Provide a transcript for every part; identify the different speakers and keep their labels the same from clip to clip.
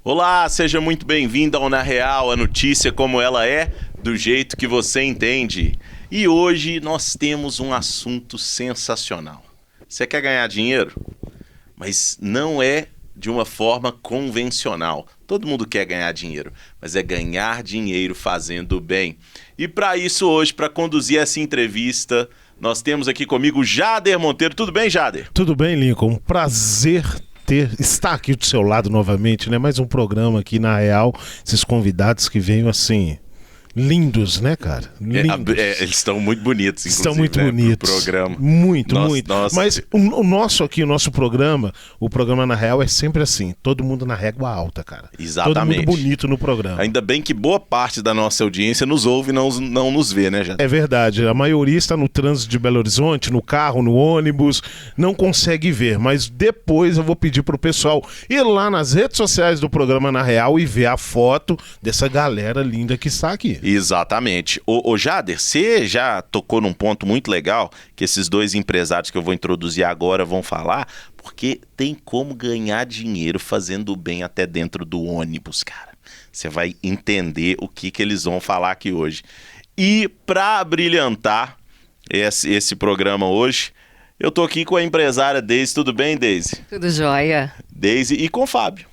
Speaker 1: Olá, seja muito bem-vindo ao Na Real, a notícia como ela é, do jeito que você entende. E hoje nós temos um assunto sensacional. Você quer ganhar dinheiro? Mas não é de uma forma convencional. Todo mundo quer ganhar dinheiro, mas é ganhar dinheiro fazendo bem. E para isso hoje, para conduzir essa entrevista, nós temos aqui comigo Jader Monteiro. Tudo bem, Jader?
Speaker 2: Tudo bem, Lincoln. Um prazer estar aqui do seu lado novamente, né? Mais um programa aqui na Real. Esses convidados que vêm assim... lindos, né, cara? Lindos.
Speaker 1: Eles estão muito bonitos, inclusive. Estão
Speaker 2: muito bonitos.
Speaker 1: Pro programa.
Speaker 2: Muito. Mas o nosso programa, o programa Na Real é sempre assim, todo mundo na régua alta, cara.
Speaker 1: Exatamente.
Speaker 2: Todo mundo bonito no programa.
Speaker 1: Ainda bem que boa parte da nossa audiência nos ouve e não nos vê, né, Jader?
Speaker 2: É verdade. A maioria está no trânsito de Belo Horizonte, no carro, no ônibus, não consegue ver. Mas depois eu vou pedir pro pessoal ir lá nas redes sociais do programa Na Real e ver a foto dessa galera linda que está aqui.
Speaker 1: Exatamente. Ô Jader, você já tocou num ponto muito legal que esses dois empresários que eu vou introduzir agora vão falar, porque tem como ganhar dinheiro fazendo bem até dentro do ônibus, cara. Você vai entender o que eles vão falar aqui hoje. E para brilhantar esse programa hoje, eu tô aqui com a empresária Deise. Tudo bem, Deise?
Speaker 3: Tudo jóia.
Speaker 1: Deise e com o Fábio.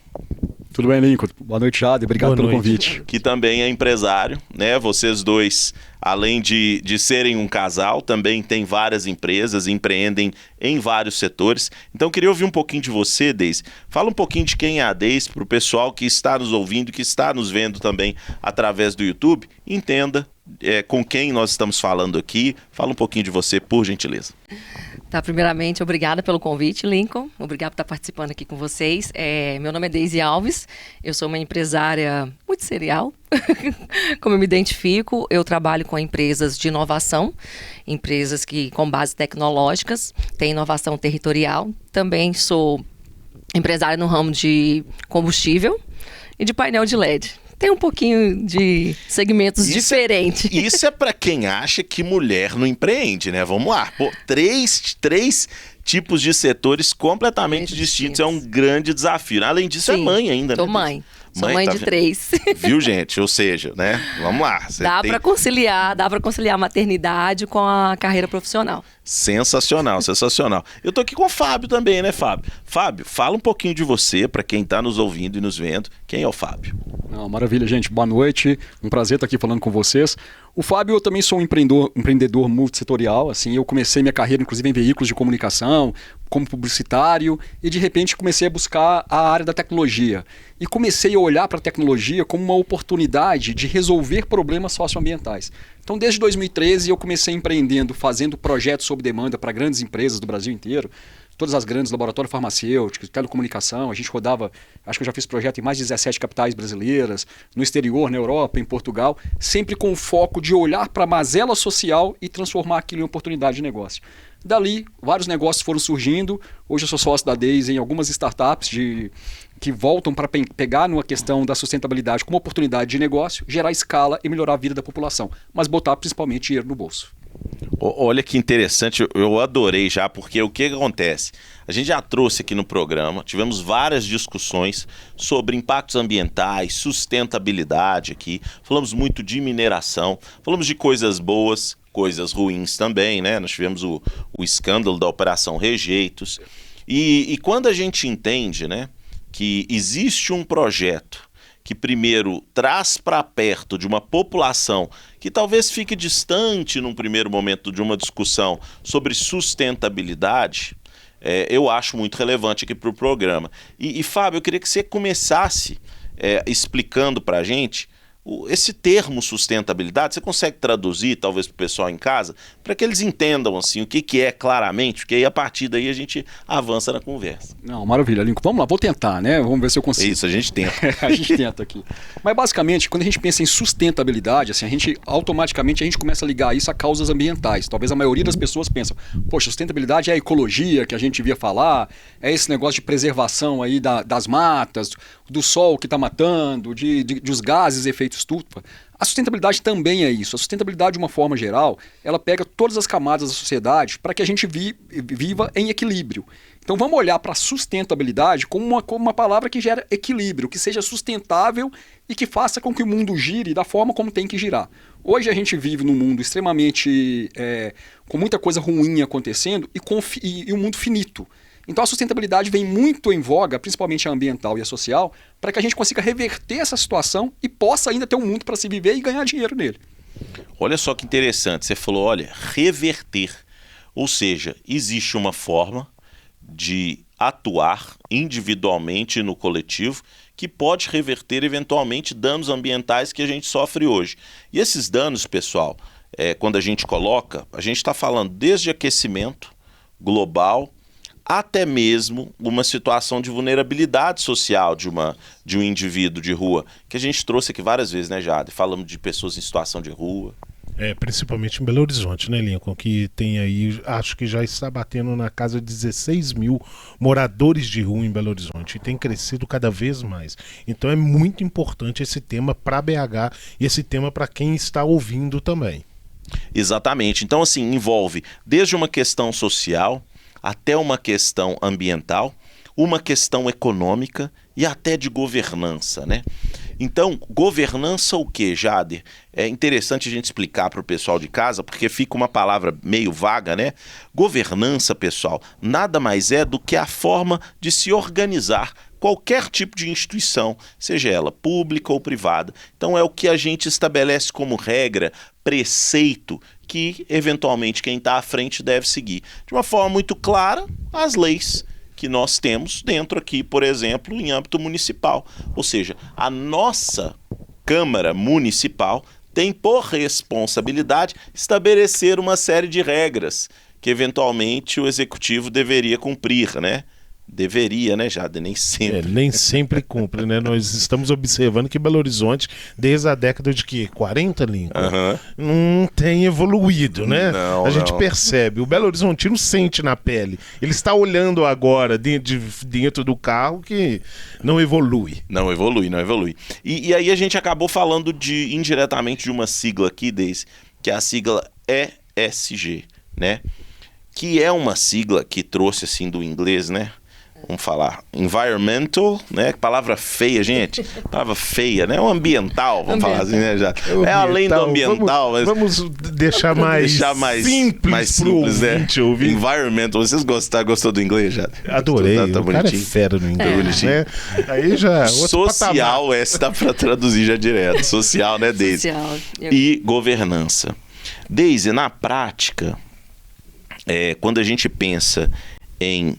Speaker 4: Tudo bem, Lincoln? Boa noite, Jader. Obrigado pelo convite.
Speaker 1: Que também é empresário, né? Vocês dois, além de serem um casal, também têm várias empresas, empreendem em vários setores. Então, queria ouvir um pouquinho de você, Deise. Fala um pouquinho de quem é a Deise para o pessoal que está nos ouvindo, que está nos vendo também através do YouTube. Entenda com quem nós estamos falando aqui. Fala um pouquinho de você, por gentileza.
Speaker 3: Tá, primeiramente, obrigada pelo convite, Lincoln. Obrigado por estar participando aqui com vocês. Meu nome é Deise Alves, eu sou uma empresária muito serial. Como eu me identifico, eu trabalho com empresas de inovação, empresas com bases tecnológicas, tem inovação territorial. Também sou empresária no ramo de combustível e de painel de LED. Tem um pouquinho de segmentos diferentes.
Speaker 1: Isso é para quem acha que mulher não empreende, né? Vamos lá. Pô, três tipos de setores completamente distintos. É um grande desafio. Além disso,
Speaker 3: Sim,
Speaker 1: é mãe ainda,
Speaker 3: sou
Speaker 1: né?
Speaker 3: mãe. Sou mãe de 3.
Speaker 1: Viu, gente? Ou seja, né? Vamos lá.
Speaker 3: Dá para conciliar a maternidade com a carreira profissional.
Speaker 1: Sensacional, sensacional. Eu tô aqui com o Fábio também, né, Fábio? Fábio, fala um pouquinho de você, para quem tá nos ouvindo e nos vendo. Quem é o Fábio?
Speaker 4: Maravilha, gente. Boa noite. Um prazer estar aqui falando com vocês. O Fábio, eu também sou um empreendedor multissetorial. Assim, eu comecei minha carreira, inclusive, em veículos de comunicação, como publicitário, e de repente comecei a buscar a área da tecnologia. E comecei a olhar para a tecnologia como uma oportunidade de resolver problemas socioambientais. Então, desde 2013, eu comecei empreendendo, fazendo projetos sob demanda para grandes empresas do Brasil inteiro. Todas as grandes, laboratórios farmacêuticos, telecomunicação, a gente rodava, acho que eu já fiz projeto em mais de 17 capitais brasileiras, no exterior, na Europa, em Portugal, sempre com o foco de olhar para a mazela social e transformar aquilo em oportunidade de negócio. Dali, vários negócios foram surgindo. Hoje eu sou sócio da Deise em algumas startups que voltam para pegar numa questão da sustentabilidade como oportunidade de negócio, gerar escala e melhorar a vida da população, mas botar principalmente dinheiro no bolso.
Speaker 1: Olha que interessante, eu adorei já, porque o que acontece? A gente já trouxe aqui no programa, tivemos várias discussões sobre impactos ambientais, sustentabilidade aqui, falamos muito de mineração, falamos de coisas boas, coisas ruins também, né? Nós tivemos o escândalo da Operação Rejeitos. E quando a gente entende, né, que existe um projeto que primeiro traz para perto de uma população que talvez fique distante num primeiro momento de uma discussão sobre sustentabilidade, eu acho muito relevante aqui para o programa. E Fábio, eu queria que você começasse explicando para a gente esse termo sustentabilidade. Você consegue traduzir, talvez, para o pessoal em casa, para que eles entendam assim, o que é claramente, porque aí a partir daí a gente avança na conversa.
Speaker 4: Não, maravilha, Lincoln. Vamos lá, vou tentar, né? Vamos ver se eu consigo.
Speaker 1: Isso, a gente tenta.
Speaker 4: A gente tenta aqui. Mas basicamente, quando a gente pensa em sustentabilidade, assim, automaticamente a gente começa a ligar isso a causas ambientais. Talvez a maioria das pessoas pensam, poxa, sustentabilidade é a ecologia que a gente via falar, é esse negócio de preservação aí das matas, do sol que está matando, dos gases efeitos estufa, a sustentabilidade também é isso. A sustentabilidade, de uma forma geral, ela pega todas as camadas da sociedade para que a gente viva em equilíbrio. Então vamos olhar para a sustentabilidade como uma palavra que gera equilíbrio, que seja sustentável e que faça com que o mundo gire da forma como tem que girar. Hoje a gente vive num mundo extremamente com muita coisa ruim acontecendo e um mundo finito. Então a sustentabilidade vem muito em voga, principalmente a ambiental e a social, para que a gente consiga reverter essa situação e possa ainda ter um mundo para se viver e ganhar dinheiro nele.
Speaker 1: Olha só que interessante, você falou, olha, reverter. Ou seja, existe uma forma de atuar individualmente no coletivo que pode reverter eventualmente danos ambientais que a gente sofre hoje. E esses danos, pessoal, quando a gente está falando desde aquecimento global até mesmo uma situação de vulnerabilidade social de um indivíduo de rua, que a gente trouxe aqui várias vezes, né, Jade? Falamos de pessoas em situação de rua.
Speaker 2: Principalmente em Belo Horizonte, né, Lincoln? Que tem aí, acho que já está batendo na casa de 16 mil moradores de rua em Belo Horizonte e tem crescido cada vez mais. Então é muito importante esse tema para BH e esse tema para quem está ouvindo também.
Speaker 1: Exatamente. Então, assim, envolve desde uma questão social até uma questão ambiental, uma questão econômica e até de governança, né? Então, governança o quê, Jader? É interessante a gente explicar para o pessoal de casa, porque fica uma palavra meio vaga, né? Governança, pessoal, nada mais é do que a forma de se organizar qualquer tipo de instituição, seja ela pública ou privada. Então é o que a gente estabelece como regra, preceito, que eventualmente quem está à frente deve seguir. De uma forma muito clara, as leis que nós temos dentro aqui, por exemplo, em âmbito municipal. Ou seja, a nossa Câmara Municipal tem por responsabilidade estabelecer uma série de regras que eventualmente o Executivo deveria cumprir, né? Deveria, né, Jade? Nem sempre.
Speaker 2: Nem sempre cumpre, né? Nós estamos observando que Belo Horizonte, desde a década de 40, Lincoln, não tem evoluído, né? A gente percebe. O Belo Horizontino sente na pele. Ele está olhando agora dentro do carro que não evolui.
Speaker 1: Não evolui. E aí a gente acabou falando indiretamente de uma sigla aqui, Deise, que é a sigla ESG, né? Que é uma sigla que trouxe assim do inglês, né? Vamos falar environmental, né? Palavra feia, gente. Palavra feia, né? O ambiental, vamos falar assim, né? Já. É além do ambiental, mas
Speaker 2: vamos deixar mais simples,
Speaker 1: né? Environmental. Vocês gostou do inglês, já?
Speaker 2: Adorei. O cara é fera no inglês, né? Aí já
Speaker 1: social, dá para traduzir já direto. Social, né, Deise?
Speaker 3: Social.
Speaker 1: E governança. Deise, na prática, quando a gente pensa em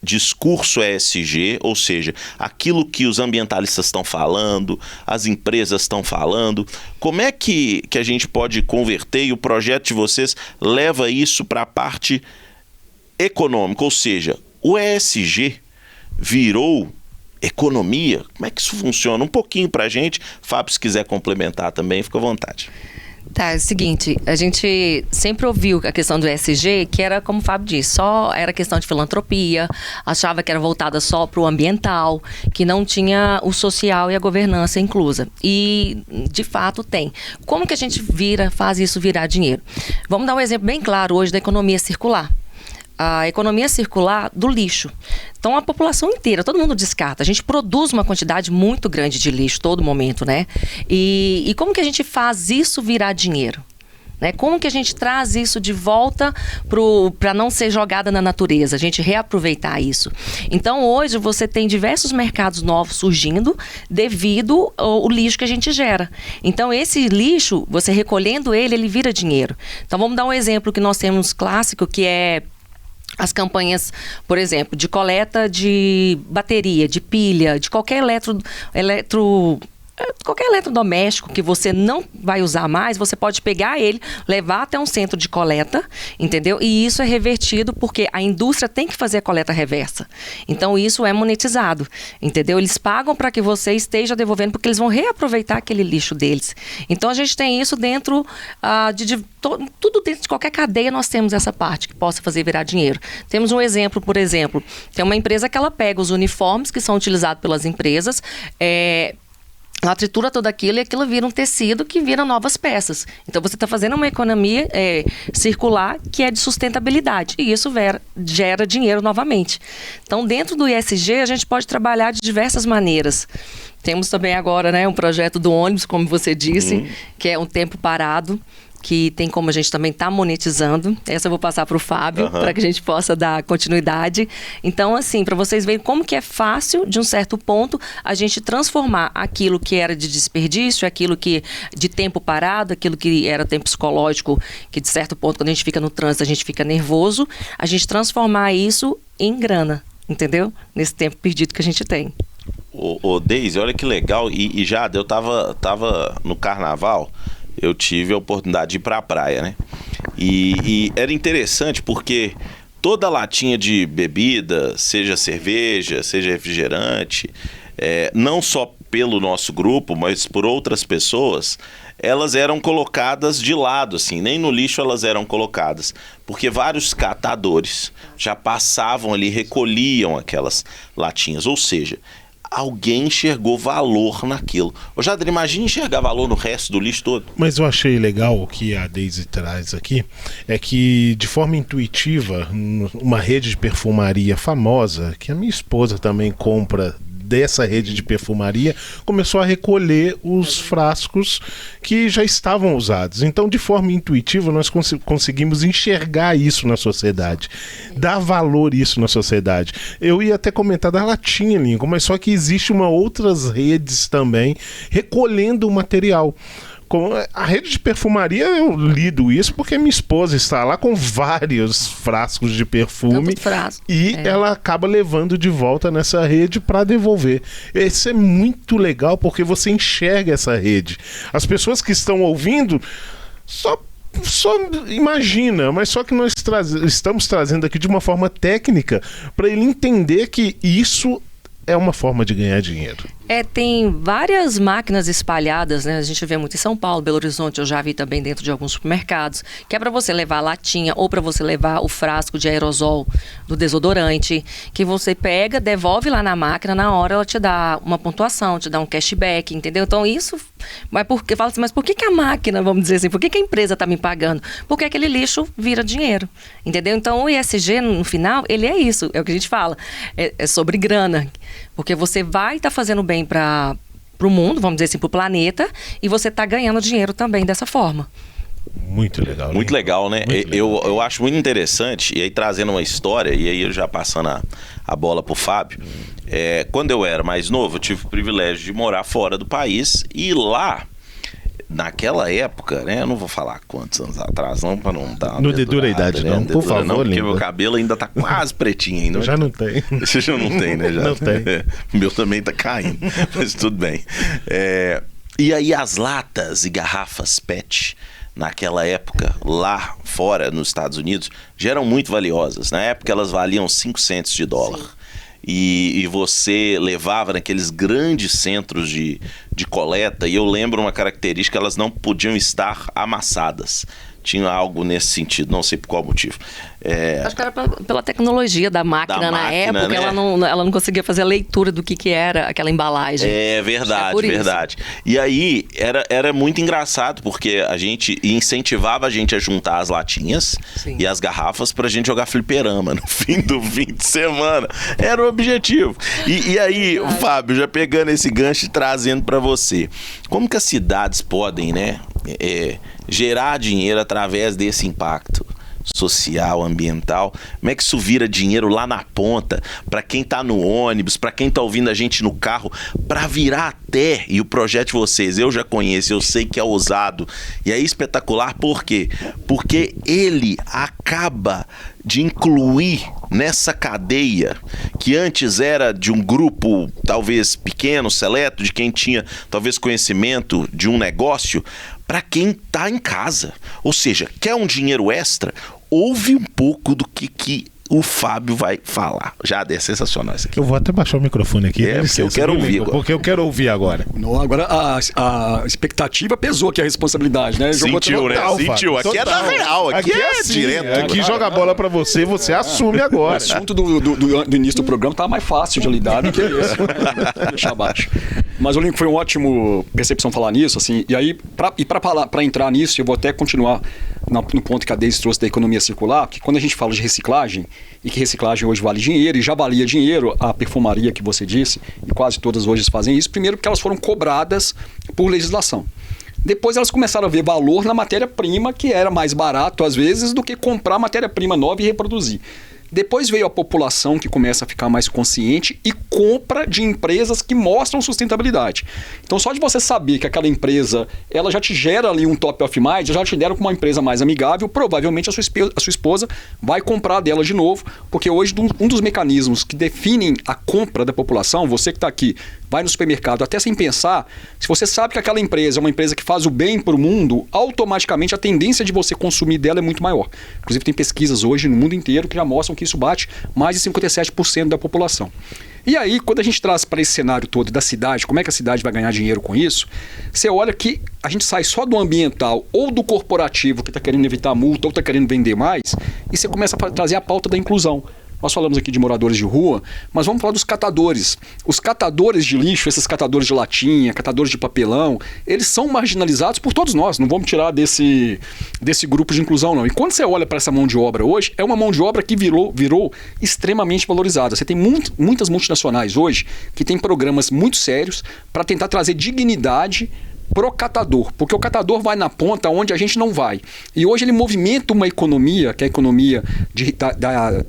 Speaker 1: discurso ESG, ou seja, aquilo que os ambientalistas estão falando, as empresas estão falando, como é que a gente pode converter e o projeto de vocês leva isso para a parte econômica, ou seja, o ESG virou economia? Como é que isso funciona? Um pouquinho para a gente. Fábio, se quiser complementar também, fica à vontade.
Speaker 3: Tá, é o seguinte, a gente sempre ouviu a questão do ESG, que era, como o Fábio disse, só era questão de filantropia, achava que era voltada só para o ambiental, que não tinha o social e a governança inclusa. E, de fato, tem. Como que a gente faz isso virar dinheiro? Vamos dar um exemplo bem claro hoje da economia circular. A economia circular do lixo. Então, a população inteira, todo mundo descarta. A gente produz uma quantidade muito grande de lixo todo momento, né? E como que a gente faz isso virar dinheiro? Né? Como que a gente traz isso de volta para não ser jogada na natureza? A gente reaproveitar isso. Então, hoje, você tem diversos mercados novos surgindo devido ao lixo que a gente gera. Então, esse lixo, você recolhendo ele vira dinheiro. Então, vamos dar um exemplo que nós temos clássico, que é as campanhas, por exemplo, de coleta de bateria, de pilha, de qualquer qualquer eletrodoméstico que você não vai usar mais, você pode pegar ele, levar até um centro de coleta, entendeu? E isso é revertido porque a indústria tem que fazer a coleta reversa. Então, isso é monetizado, entendeu? Eles pagam para que você esteja devolvendo, porque eles vão reaproveitar aquele lixo deles. Então, a gente tem isso dentro tudo dentro de qualquer cadeia, nós temos essa parte que possa fazer virar dinheiro. Temos um exemplo, por exemplo, tem uma empresa que ela pega os uniformes que são utilizados pelas empresas, Ela tritura tudo aquilo e aquilo vira um tecido que vira novas peças. Então, você está fazendo uma economia circular que é de sustentabilidade. E isso gera dinheiro novamente. Então, dentro do ESG, a gente pode trabalhar de diversas maneiras. Temos também agora, né, um projeto do ônibus, como você disse, que é um tempo parado, que tem como a gente também tá monetizando. Essa eu vou passar para o Fábio, para que a gente possa dar continuidade. Então, assim, para vocês verem como que é fácil, de um certo ponto, a gente transformar aquilo que era de desperdício, aquilo que de tempo parado, aquilo que era tempo psicológico, que de certo ponto, quando a gente fica no trânsito, a gente fica nervoso, a gente transformar isso em grana, entendeu? Nesse tempo perdido que a gente tem.
Speaker 1: Ô Deise, olha que legal. E já, eu tava no carnaval, eu tive a oportunidade de ir pra praia, né? E era interessante porque toda latinha de bebida, seja cerveja, seja refrigerante, não só pelo nosso grupo, mas por outras pessoas, elas eram colocadas de lado, assim, nem no lixo elas eram colocadas, porque vários catadores já passavam ali, recolhiam aquelas latinhas, ou seja, alguém enxergou valor naquilo. Ô Jadre, imagina enxergar valor no resto do lixo todo.
Speaker 2: Mas eu achei legal o que a Deise traz aqui, é que de forma intuitiva, uma rede de perfumaria famosa, que a minha esposa também compra dessa rede de perfumaria, começou a recolher os frascos que já estavam usados. Então, de forma intuitiva, nós conseguimos enxergar isso na sociedade, dar valor isso na sociedade. Eu ia até comentar da latinha, Lincoln, mas só que existe outras redes também recolhendo o material. Com a rede de perfumaria, eu lido isso porque minha esposa está lá com vários frascos de perfume e ela acaba levando de volta nessa rede para devolver. Isso é muito legal porque você enxerga essa rede. As pessoas que estão ouvindo só imagina, mas só que nós estamos trazendo aqui de uma forma técnica para ele entender que isso é uma forma de ganhar dinheiro.
Speaker 3: Tem várias máquinas espalhadas, né? A gente vê muito em São Paulo, Belo Horizonte, eu já vi também dentro de alguns supermercados, que é para você levar a latinha ou para você levar o frasco de aerosol do desodorante, que você pega, devolve lá na máquina, na hora ela te dá uma pontuação, te dá um cashback, entendeu? Então isso, fala assim, mas por que a máquina, vamos dizer assim, por que a empresa está me pagando? Porque aquele lixo vira dinheiro, entendeu? Então o ESG, no final, ele é isso, é o que a gente fala, é sobre grana, porque você vai estar fazendo bem para o mundo, vamos dizer assim, para o planeta, e você está ganhando dinheiro também dessa forma.
Speaker 2: Muito legal.
Speaker 1: Muito legal, né? Muito legal. Eu acho muito interessante, e aí trazendo uma história, e aí eu já passando a bola pro Fábio, quando eu era mais novo, eu tive o privilégio de morar fora do país, e lá, naquela época, né? Eu não vou falar quantos anos atrás, não, para não dar.
Speaker 2: Não dedura a idade, né? Não, por favor,
Speaker 1: não, porque
Speaker 2: linda.
Speaker 1: Meu cabelo ainda tá quase pretinho ainda.
Speaker 2: Já não tem.
Speaker 1: Você já não tem, né? Já.
Speaker 2: Não tem.
Speaker 1: O meu também tá caindo, mas tudo bem. E aí as latas e garrafas PET, naquela época, lá fora, nos Estados Unidos, já eram muito valiosas. Na época elas valiam 5 centos de dólar. Sim. E você levava naqueles grandes centros de coleta, e eu lembro uma característica, elas não podiam estar amassadas. Tinha algo nesse sentido, não sei por qual motivo.
Speaker 3: Acho que era pela tecnologia da máquina na época, né? ela não conseguia fazer a leitura do que era aquela embalagem. É
Speaker 1: verdade, verdade. E aí era muito engraçado, porque a gente incentivava a gente a juntar as latinhas e as garrafas pra gente jogar fliperama no fim de semana. Era o objetivo. E aí, Fábio, já pegando esse gancho e trazendo pra você, como que as cidades podem, né, gerar dinheiro através desse impacto social, ambiental? Como é que isso vira dinheiro lá na ponta, para quem tá no ônibus, para quem tá ouvindo a gente no carro, para virar até, e o projeto de vocês eu já conheço, eu sei que é ousado e é espetacular, por quê? Porque ele acaba de incluir nessa cadeia, que antes era de um grupo talvez pequeno, seleto, de quem tinha talvez conhecimento de um negócio, para quem está em casa. Ou seja, quer um dinheiro extra? Ouve um pouco do que o Fábio vai falar. Já é sensacional isso aqui.
Speaker 2: Eu vou até baixar o microfone aqui.
Speaker 1: Porque eu quero ouvir agora.
Speaker 2: Porque eu quero ouvir agora.
Speaker 4: Não, agora a expectativa pesou aqui, a responsabilidade, né?
Speaker 1: Sentiu, né? Sentiu. Aqui é da real. Aqui é assim, direto.
Speaker 2: Aqui joga a bola pra você assume agora.
Speaker 4: O assunto do início do programa tá mais fácil de lidar do que esse. Deixa abaixo. Mas o Lincoln foi uma ótima percepção falar nisso, assim, e aí, para entrar nisso, eu vou até continuar no ponto que a Deise trouxe da economia circular, que quando a gente fala de reciclagem, e que reciclagem hoje vale dinheiro, e já valia dinheiro a perfumaria que você disse, e quase todas hoje fazem isso, primeiro porque elas foram cobradas por legislação. Depois elas começaram a ver valor na matéria-prima, que era mais barato, às vezes, do que comprar matéria-prima nova e reproduzir. Depois veio a população que começa a ficar mais consciente e compra de empresas que mostram sustentabilidade. Então, só de você saber que aquela empresa ela já te gera ali um top of mind, já te deram com uma empresa mais amigável, provavelmente a sua esposa vai comprar dela de novo, porque hoje um dos mecanismos que definem a compra da população, você que está aqui, vai no supermercado até sem pensar, se você sabe que aquela empresa é uma empresa que faz o bem para o mundo, automaticamente a tendência de você consumir dela é muito maior. Inclusive tem pesquisas hoje no mundo inteiro que já mostram que isso bate mais de 57% da população. E aí, quando a gente traz para esse cenário todo da cidade, como é que a cidade vai ganhar dinheiro com isso? Você olha que a gente sai só do ambiental ou do corporativo que está querendo evitar multa ou está querendo vender mais, e você começa a trazer a pauta da inclusão. Nós falamos aqui de moradores de rua, mas vamos falar dos catadores. Os catadores de lixo, esses catadores de latinha, catadores de papelão, eles são marginalizados por todos nós. Não vamos tirar desse grupo de inclusão, não. E quando você olha para essa mão de obra hoje, é uma mão de obra que virou extremamente valorizada. Você tem muitas multinacionais hoje que têm programas muito sérios para tentar trazer dignidade pro catador, porque o catador vai na ponta onde a gente não vai. E hoje ele movimenta uma economia, que é a economia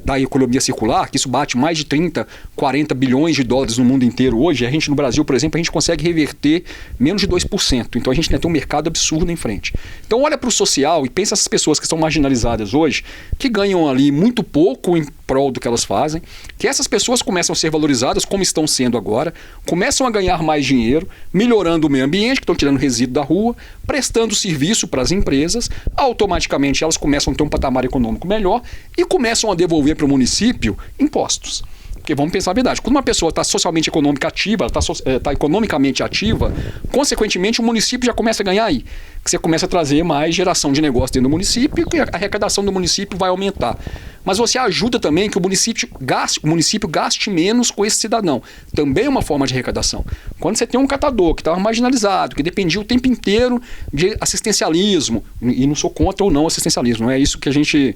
Speaker 4: da economia circular, que isso bate mais de 30, 40 bilhões de dólares no mundo inteiro hoje. A gente no Brasil, por exemplo, a gente consegue reverter menos de 2%. Então a gente tem um mercado absurdo em frente. Então olha para o social e pensa essas pessoas que estão marginalizadas hoje, que ganham ali muito pouco em prol do que elas fazem, que essas pessoas começam a ser valorizadas como estão sendo agora, começam a ganhar mais dinheiro, melhorando o meio ambiente, que estão tirando resíduo da rua, prestando serviço para as empresas, automaticamente elas começam a ter um patamar econômico melhor e começam a devolver para o município impostos. Porque vamos pensar a verdade, quando uma pessoa está socialmente econômica ativa, ela está economicamente ativa, consequentemente o município já começa a ganhar aí. Que você começa a trazer mais geração de negócio dentro do município e a arrecadação do município vai aumentar. Mas você ajuda também que o município gaste menos com esse cidadão. Também é uma forma de arrecadação. Quando você tem um catador que estava marginalizado, que dependia o tempo inteiro de assistencialismo, e não sou contra ou não assistencialismo, não é isso que a gente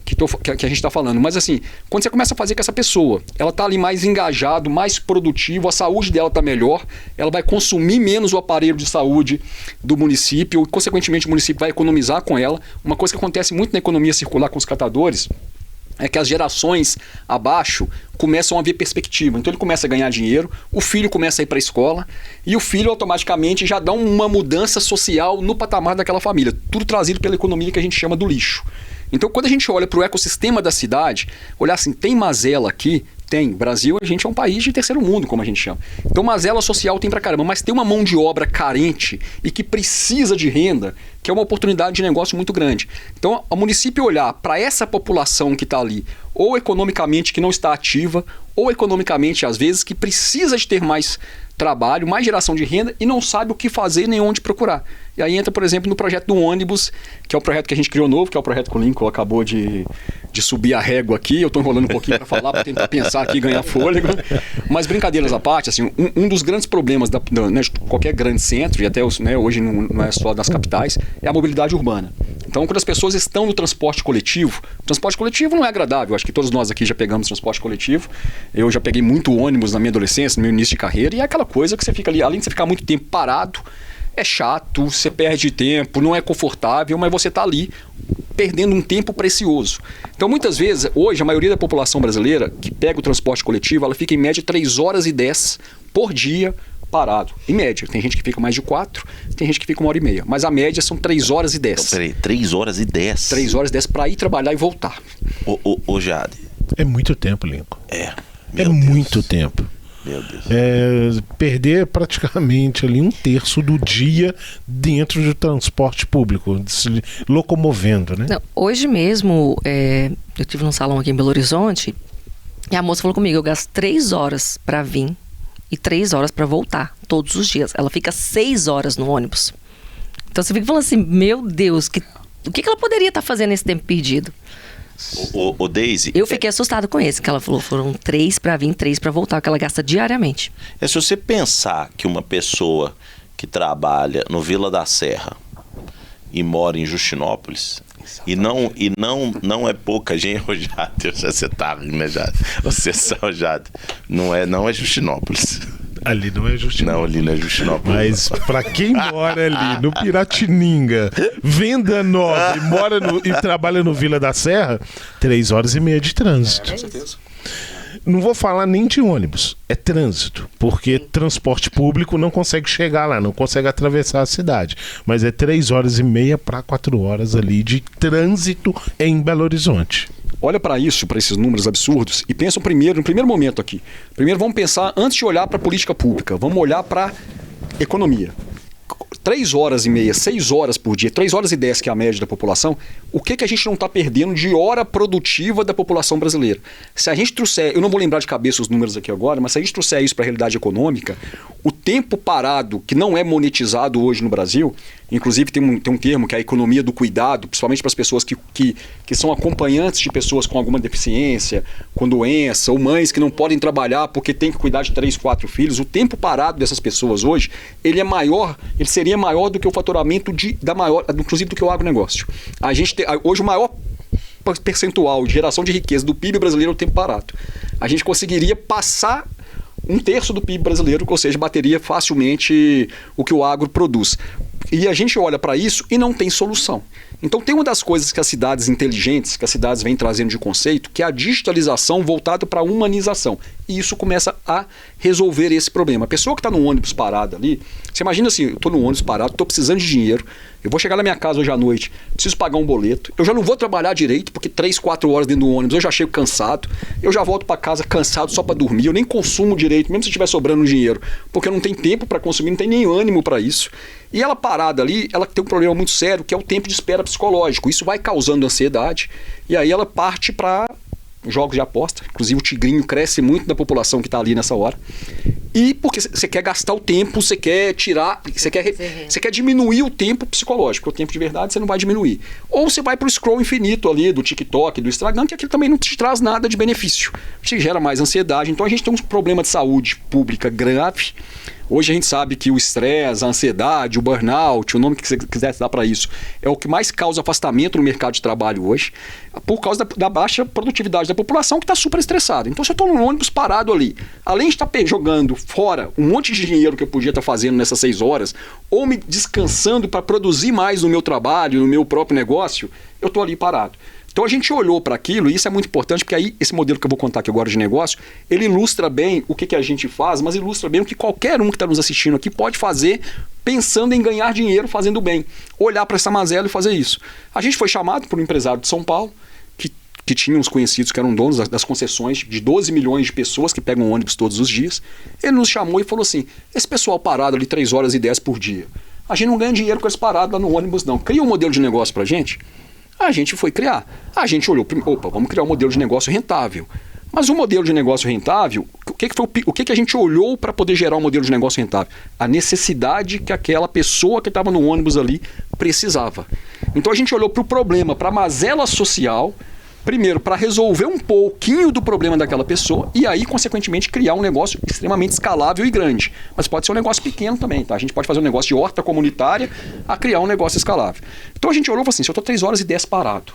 Speaker 4: está falando, mas assim, quando você começa a fazer com essa pessoa, ela está ali mais engajado, mais produtivo, a saúde dela está melhor, ela vai consumir menos o aparelho de saúde do município, e consequentemente o município vai economizar com ela. Uma coisa que acontece muito na economia circular com os catadores é que as gerações abaixo começam a ver perspectiva. Então ele começa a ganhar dinheiro, o filho começa a ir para a escola e o filho automaticamente já dá uma mudança social no patamar daquela família. Tudo trazido pela economia que a gente chama do lixo. Então quando a gente olha para o ecossistema da cidade, olhar assim, tem mazela aqui? Tem. Brasil, a gente é um país de terceiro mundo, como a gente chama. Então mazela social tem pra caramba, mas tem uma mão de obra carente e que precisa de renda, que é uma oportunidade de negócio muito grande. Então o município olhar para essa população que está ali, ou economicamente que não está ativa, ou economicamente, às vezes, que precisa de ter mais trabalho, mais geração de renda e não sabe o que fazer nem onde procurar. E aí entra, por exemplo, no projeto do ônibus, que é o projeto que a gente criou novo, que é o projeto que o Lincoln acabou de subir a régua aqui. Eu estou enrolando um pouquinho para falar, para tentar pensar aqui e ganhar fôlego. Mas brincadeiras à parte, assim, um dos grandes problemas de qualquer grande centro, e até hoje não é só das capitais, é a mobilidade urbana. Então, quando as pessoas estão no transporte coletivo, o transporte coletivo não é agradável. Acho que todos nós aqui já pegamos transporte coletivo. Eu já peguei muito ônibus na minha adolescência, no meu início de carreira, e é aquela coisa que você fica ali, além de você ficar muito tempo parado, é chato, você perde tempo, não é confortável, mas você está ali perdendo um tempo precioso. Então, muitas vezes, hoje, a maioria da população brasileira que pega o transporte coletivo, ela fica em média 3 horas e 10 por dia parado. Em média. Tem gente que fica mais de 4, tem gente que fica 1h30. Mas a média são 3 horas e 10.
Speaker 1: Então, peraí, 3 horas e 10?
Speaker 4: 3 horas e 10 para ir trabalhar e voltar.
Speaker 1: Ô Jade.
Speaker 2: É muito tempo, Lincoln.
Speaker 1: É
Speaker 2: Deus. Muito tempo.
Speaker 1: Meu Deus.
Speaker 2: Perder praticamente ali 1/3 do dia dentro do transporte público, se locomovendo, né?
Speaker 3: Não, hoje mesmo, eu estive num salão aqui em Belo Horizonte e a moça falou comigo, eu gasto 3 horas para vir e 3 horas para voltar, todos os dias. Ela fica 6 horas no ônibus. Então você fica falando assim, meu Deus, o que ela poderia estar fazendo nesse tempo perdido?
Speaker 1: O Daisy...
Speaker 3: Eu fiquei assustada com esse, que ela falou, foram 3 para vir, 3 para voltar, que ela gasta diariamente.
Speaker 1: Se você pensar que uma pessoa que trabalha no Vila da Serra e mora em Justinópolis, e não é pouca gente, Jader, você tá rindo, né, Jader? Você só, Jader, não é Justinópolis.
Speaker 2: Ali não é Justinópolis.
Speaker 1: Não, ali não é Justinópolis.
Speaker 2: Mas pra quem mora ali no Piratininga, Venda Nova e trabalha no Vila da Serra, 3 horas e meia de trânsito.
Speaker 4: Com certeza.
Speaker 2: Não vou falar nem de ônibus, é trânsito, porque transporte público não consegue chegar lá, não consegue atravessar a cidade. Mas é 3 horas e meia para 4 horas ali de trânsito em Belo Horizonte.
Speaker 4: Olha para isso, para esses números absurdos, e pensa no primeiro momento aqui. Primeiro vamos pensar, antes de olhar para a política pública, vamos olhar para a economia. 3 horas e meia, 6 horas por dia, 3 horas e 10, que é a média da população, o que a gente não está perdendo de hora produtiva da população brasileira? Se a gente trouxer, eu não vou lembrar de cabeça os números aqui agora, mas se a gente trouxer isso para a realidade econômica, o tempo parado, que não é monetizado hoje no Brasil, inclusive tem um termo que é a economia do cuidado, principalmente para as pessoas que são acompanhantes de pessoas com alguma deficiência, com doença, ou mães que não podem trabalhar porque tem que cuidar de 3, 4 filhos. O tempo parado dessas pessoas hoje, ele seria maior do que o faturamento inclusive do que o agronegócio. A gente tem, hoje o maior percentual de geração de riqueza do PIB brasileiro é o tempo parado. A gente conseguiria passar 1/3 do PIB brasileiro, ou seja, bateria facilmente o que o agro produz. E a gente olha para isso e não tem solução. Então tem uma das coisas que as cidades inteligentes, que as cidades vêm trazendo de conceito, que é a digitalização voltada para a humanização. E isso começa a resolver esse problema. A pessoa que está no ônibus parado ali, você imagina assim, eu estou no ônibus parado, estou precisando de dinheiro, eu vou chegar na minha casa hoje à noite, preciso pagar um boleto, eu já não vou trabalhar direito, porque 3, 4 horas dentro do ônibus eu já chego cansado, eu já volto para casa cansado só para dormir, eu nem consumo direito, mesmo se estiver sobrando dinheiro, porque eu não tenho tempo para consumir, não tenho nem ânimo para isso. E ela parada ali, ela tem um problema muito sério, que é o tempo de espera psicológico. Isso vai causando ansiedade, e aí ela parte para jogos de aposta. Inclusive o tigrinho cresce muito da população que está ali nessa hora. E porque você quer gastar o tempo, você quer tirar, você quer diminuir o tempo psicológico. O tempo de verdade você não vai diminuir. Ou você vai para o scroll infinito ali do TikTok, do Instagram, que aquilo também não te traz nada de benefício. Te gera mais ansiedade. Então a gente tem um problema de saúde pública grave. Hoje a gente sabe que o estresse, a ansiedade, o burnout, o nome que você quiser dar para isso, é o que mais causa afastamento no mercado de trabalho hoje, por causa da baixa produtividade da população que está super estressada. Então, se eu estou num ônibus parado ali, além de estar jogando fora um monte de dinheiro que eu podia estar fazendo nessas 6 horas, ou me descansando para produzir mais no meu trabalho, no meu próprio negócio, eu estou ali parado. Então a gente olhou para aquilo, e isso é muito importante, porque aí esse modelo que eu vou contar aqui agora de negócio, ele ilustra bem o que a gente faz, mas ilustra bem o que qualquer um que está nos assistindo aqui pode fazer pensando em ganhar dinheiro fazendo bem. Olhar para essa mazela e fazer isso. A gente foi chamado por um empresário de São Paulo, que tinha uns conhecidos que eram donos das concessões de 12 milhões de pessoas que pegam ônibus todos os dias. Ele nos chamou e falou assim, esse pessoal parado ali 3 horas e 10 por dia, a gente não ganha dinheiro com esse parado lá no ônibus não. Cria um modelo de negócio para a gente. A gente foi criar. A gente olhou, vamos criar um modelo de negócio rentável. Mas o modelo de negócio rentável, o que a gente olhou para poder gerar um modelo de negócio rentável? A necessidade que aquela pessoa que estava no ônibus ali precisava. Então a gente olhou para o problema, para a mazela social, primeiro para resolver um pouquinho do problema daquela pessoa e aí, consequentemente, criar um negócio extremamente escalável e grande. Mas pode ser um negócio pequeno também, tá? A gente pode fazer um negócio de horta comunitária a criar um negócio escalável. Então a gente olhou e falou assim, se eu estou 3 horas e 10 parado,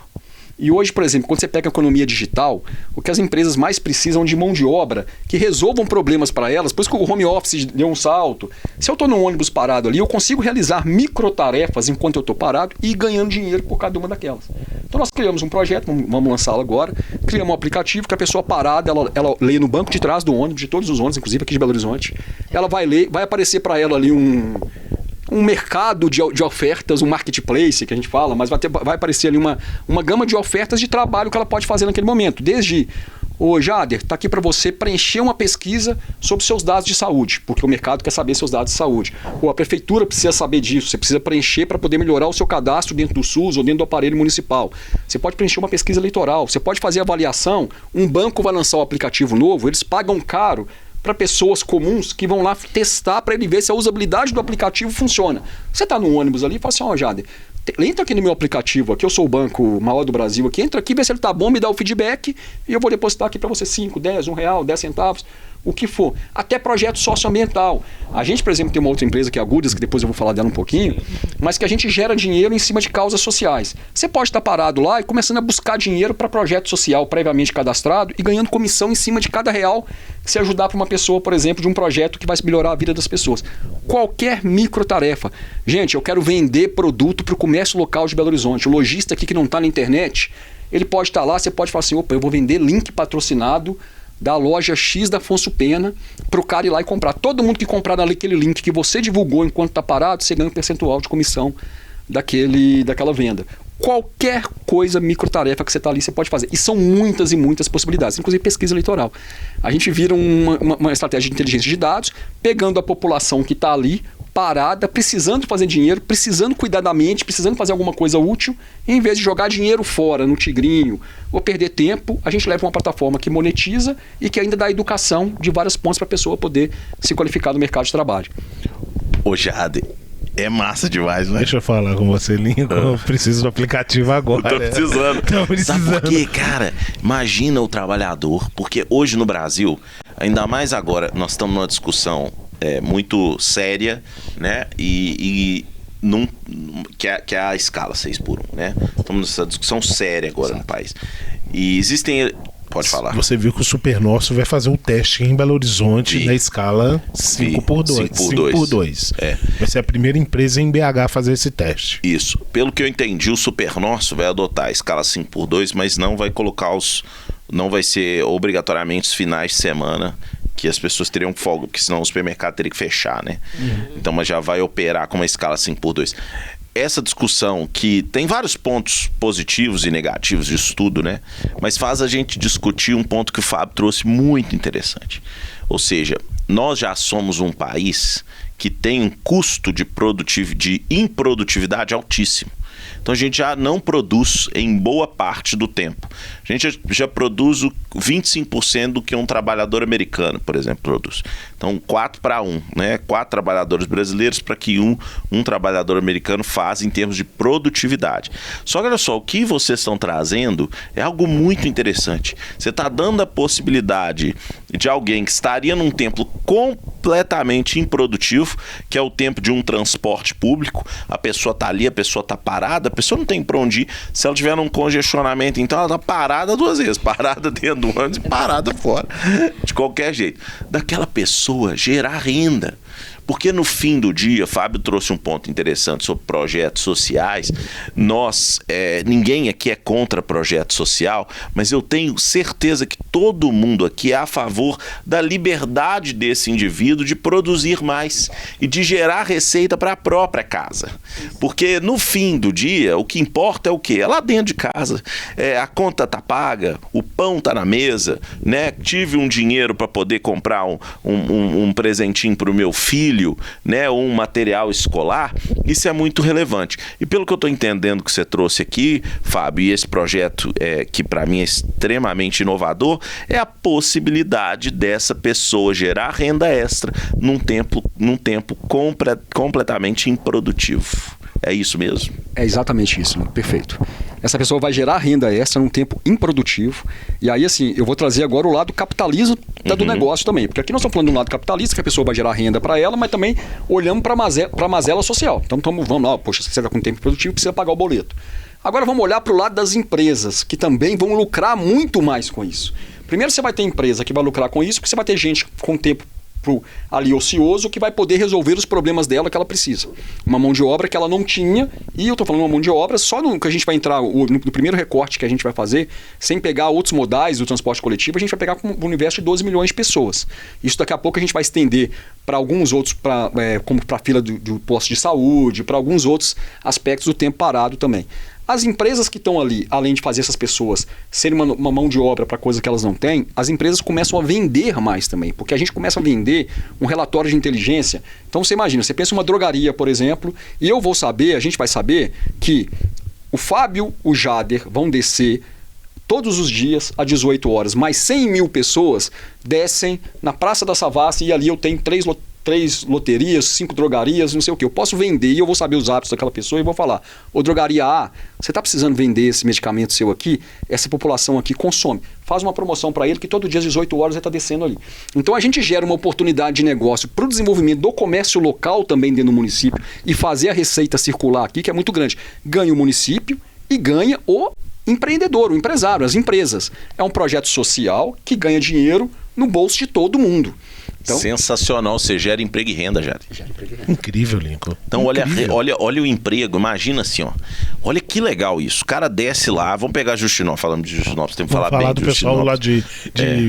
Speaker 4: e hoje, por exemplo, quando você pega a economia digital, o que as empresas mais precisam de mão de obra, que resolvam problemas para elas, por isso que o home office deu um salto. Se eu estou num ônibus parado ali, eu consigo realizar microtarefas enquanto eu estou parado e ir ganhando dinheiro por cada uma daquelas. Então nós criamos um projeto, vamos lançá-lo agora, criamos um aplicativo que a pessoa parada, ela lê no banco de trás do ônibus, de todos os ônibus, inclusive aqui de Belo Horizonte, ela vai ler, vai aparecer para ela ali um mercado de ofertas, um marketplace que a gente fala, mas vai aparecer ali uma gama de ofertas de trabalho que ela pode fazer naquele momento. Desde, Jader, está aqui para você preencher uma pesquisa sobre seus dados de saúde, porque o mercado quer saber seus dados de saúde. Ou a prefeitura precisa saber disso, você precisa preencher para poder melhorar o seu cadastro dentro do SUS ou dentro do aparelho municipal. Você pode preencher uma pesquisa eleitoral, você pode fazer avaliação, um banco vai lançar um aplicativo novo, eles pagam caro para pessoas comuns que vão lá testar para ele ver se a usabilidade do aplicativo funciona. Você está no ônibus ali e fala assim, Jader, Entra aqui no meu aplicativo, aqui eu sou o banco maior do Brasil, aqui, entra aqui, vê se ele tá bom, me dá o feedback e eu vou depositar aqui para você 5, 10, R$1, 10 centavos, o que for. Até projeto socioambiental. A gente, por exemplo, tem uma outra empresa que é a Goodies, que depois eu vou falar dela um pouquinho, mas que a gente gera dinheiro em cima de causas sociais. Você pode estar parado lá e começando a buscar dinheiro para projeto social previamente cadastrado e ganhando comissão em cima de cada real que você ajudar para uma pessoa, por exemplo, de um projeto que vai melhorar a vida das pessoas. Qualquer micro tarefa. Gente, eu quero vender produto para o comércio local de Belo Horizonte. O lojista aqui que não está na internet, ele pode estar lá, você pode falar assim, opa, eu vou vender link patrocinado da loja X da Afonso Pena para o cara ir lá e comprar. Todo mundo que comprar naquele link que você divulgou enquanto está parado, você ganha um percentual de comissão daquela venda. Qualquer coisa, microtarefa que você está ali, você pode fazer. E são muitas e muitas possibilidades, inclusive pesquisa eleitoral. A gente vira uma estratégia de inteligência de dados, pegando a população que está ali, parada, precisando fazer dinheiro, precisando cuidar da mente, precisando fazer alguma coisa útil, e em vez de jogar dinheiro fora, no tigrinho, ou perder tempo, a gente leva uma plataforma que monetiza e que ainda dá educação de vários pontos para a pessoa poder se qualificar no mercado de trabalho.
Speaker 1: Ô Jade, é massa demais, né?
Speaker 2: Deixa eu falar com você, Lincoln. Eu preciso do aplicativo agora.
Speaker 1: Tô precisando.
Speaker 2: Tô precisando.
Speaker 1: Sabe por quê, cara? Imagina o trabalhador, porque hoje no Brasil, ainda mais agora, nós estamos numa discussão muito séria, né? Que é a escala 6x1, né? Estamos nessa discussão séria agora no país. E existem... Pode falar.
Speaker 2: Você viu que o Supernosso vai fazer um teste em Belo Horizonte na escala 5x2. 5x2. Vai ser a primeira empresa em BH a fazer esse teste.
Speaker 1: Isso. Pelo que eu entendi, o Supernosso vai adotar a escala 5x2, mas não vai colocar não vai ser obrigatoriamente os finais de semana que as pessoas teriam folga, porque senão o supermercado teria que fechar, né? Então, mas já vai operar com uma escala 5x2. Essa discussão que tem vários pontos positivos e negativos de estudo, né? Mas faz a gente discutir um ponto que o Fábio trouxe muito interessante. Ou seja, nós já somos um país que tem um custo de improdutividade altíssimo. Então a gente já não produz em boa parte do tempo. A gente já produz 25% do que um trabalhador americano, por exemplo, produz. Então 4-1, né? 4 trabalhadores brasileiros para que um trabalhador americano faz em termos de produtividade. Só que olha só, o que vocês estão trazendo é algo muito interessante. Você está dando a possibilidade de alguém que estaria num tempo completamente improdutivo, que é o tempo de um transporte público, a pessoa está ali, a pessoa está parada, a pessoa não tem para onde ir. Se ela tiver num congestionamento, então ela está parada 2 vezes, parada dentro do ônibus e parada fora, de qualquer jeito. Daquela pessoa gerar renda. Porque no fim do dia, Fábio trouxe um ponto interessante sobre projetos sociais. Ninguém aqui é contra projeto social, mas eu tenho certeza que todo mundo aqui é a favor da liberdade desse indivíduo de produzir mais e de gerar receita para a própria casa. Porque no fim do dia, o que importa é o quê? É lá dentro de casa. A conta tá paga, o pão tá na mesa, né? Tive um dinheiro para poder comprar um presentinho para o meu filho, né, ou um material escolar. Isso é muito relevante. E pelo que eu estou entendendo que você trouxe aqui, Fábio, e esse projeto que para mim é extremamente inovador, é a possibilidade dessa pessoa gerar renda extra num tempo completamente improdutivo. É isso mesmo?
Speaker 4: É exatamente isso, perfeito. Essa pessoa vai gerar renda extra num tempo improdutivo. E aí, assim, eu vou trazer agora o lado capitalista do negócio também. Porque aqui nós estamos falando de um lado capitalista, que a pessoa vai gerar renda para ela, mas também olhamos para a mazela social. Então vamos lá, poxa, se você está com tempo produtivo, precisa pagar o boleto. Agora vamos olhar para o lado das empresas, que também vão lucrar muito mais com isso. Primeiro você vai ter empresa que vai lucrar com isso, porque você vai ter gente com tempo ali ocioso que vai poder resolver os problemas dela que ela precisa. Uma mão de obra que ela não tinha, e eu estou falando uma mão de obra só no que a gente vai entrar, no primeiro recorte que a gente vai fazer, sem pegar outros modais do transporte coletivo, a gente vai pegar com um universo de 12 milhões de pessoas. Isso daqui a pouco a gente vai estender para alguns outros, como para a fila do posto de saúde, para alguns outros aspectos do tempo parado também. As empresas que estão ali, além de fazer essas pessoas serem uma mão de obra para coisa que elas não têm, as empresas começam a vender mais também, porque a gente começa a vender um relatório de inteligência. Então você imagina, você pensa em uma drogaria, por exemplo, e a gente vai saber que o Fábio, o Jader vão descer todos os dias às 18 horas, mais 100 mil pessoas descem na Praça da Savassi e ali eu tenho 3 loterias, 5 drogarias, não sei o quê. Eu posso vender e eu vou saber os hábitos daquela pessoa e vou falar, ô drogaria A, você está precisando vender esse medicamento seu aqui? Essa população aqui consome. Faz uma promoção para ele que todo dia às 18 horas ele está descendo ali. Então a gente gera uma oportunidade de negócio para o desenvolvimento do comércio local também dentro do município e fazer a receita circular aqui, que é muito grande. Ganha o município e ganha o empreendedor, o empresário, as empresas. É um projeto social que ganha dinheiro no bolso de todo mundo. Então,
Speaker 1: sensacional, você gera emprego e renda, Jari.
Speaker 2: Incrível, Lincoln.
Speaker 1: Então
Speaker 2: Incrível.
Speaker 1: olha o emprego, imagina assim, ó. Olha que legal isso. O cara desce lá, vamos pegar Justinópolis, falando de Justinópolis, temos que falar bem
Speaker 2: do pessoal lá de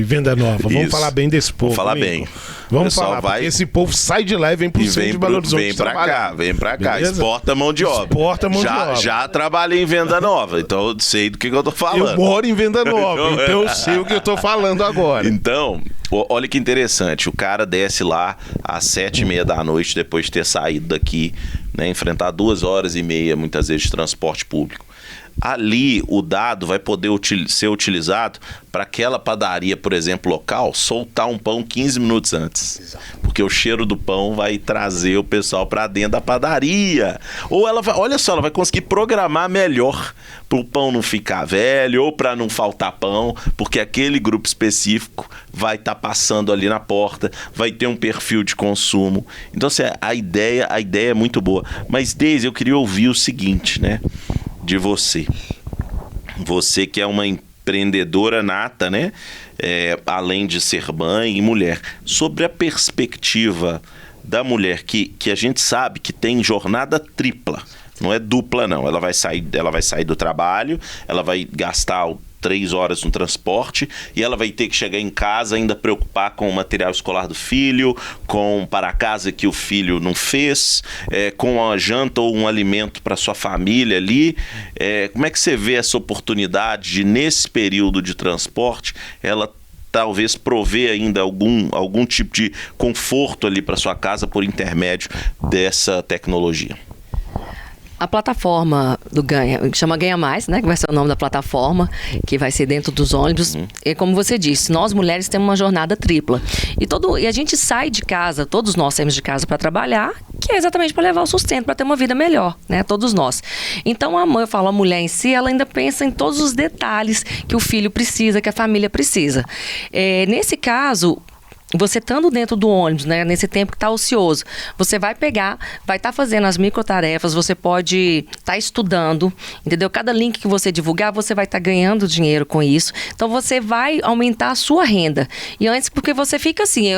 Speaker 2: Venda Nova. Vamos
Speaker 1: Isso.
Speaker 2: falar bem desse povo.
Speaker 1: Vamos falar
Speaker 2: Lincoln.
Speaker 1: bem.
Speaker 2: Vamos
Speaker 1: Pessoal
Speaker 2: falar,
Speaker 1: vai...
Speaker 2: porque esse povo sai de lá e vem pro centro de Belo Horizonte
Speaker 1: vem pra cá, vem pra cá.
Speaker 2: Beleza?
Speaker 1: Exporta mão de obra.
Speaker 2: Exporta mão de obra.
Speaker 1: Já trabalhei em Venda Nova, então eu sei do que eu tô falando.
Speaker 2: Eu moro em Venda Nova, então eu sei o que eu tô falando agora.
Speaker 1: Então, olha que interessante, o cara desce lá às 7h30 da noite, depois de ter saído daqui, né, enfrentar 2h30, muitas vezes, de transporte público. Ali, o dado vai poder ser utilizado para aquela padaria, por exemplo, local, soltar um pão 15 minutos antes. Exato. Porque o cheiro do pão vai trazer o pessoal para dentro da padaria. Ou ela vai, olha só, ela vai conseguir programar melhor para o pão não ficar velho ou para não faltar pão, porque aquele grupo específico vai estar passando ali na porta, vai ter um perfil de consumo. Então, assim, a ideia é muito boa. Mas, Deise, eu queria ouvir o seguinte, né? De você. Você que é uma empreendedora nata, né? Além de ser mãe e mulher. Sobre a perspectiva da mulher que a gente sabe que tem jornada tripla. Não é dupla, não. Ela vai sair do trabalho, ela vai gastar 3 horas no transporte e ela vai ter que chegar em casa ainda preocupar com o material escolar do filho, com para casa que o filho não fez, com a janta ou um alimento para sua família ali. Como é que você vê essa oportunidade de, nesse período de transporte, ela talvez prover ainda algum tipo de conforto ali para sua casa por intermédio dessa tecnologia?
Speaker 3: A plataforma do Ganha, que chama Ganha Mais, né? Que vai ser o nome da plataforma, que vai ser dentro dos ônibus. E como você disse, nós mulheres temos uma jornada tripla. E a gente sai de casa, todos nós saímos de casa para trabalhar, que é exatamente para levar o sustento, para ter uma vida melhor, né? Todos nós. Então, a mulher em si, ela ainda pensa em todos os detalhes que o filho precisa, que a família precisa. Nesse caso, você estando dentro do ônibus, né, nesse tempo que está ocioso, você vai pegar, vai estar fazendo as microtarefas, você pode estar estudando, entendeu? Cada link que você divulgar, você vai estar ganhando dinheiro com isso. Então, você vai aumentar a sua renda. E antes, porque você fica assim,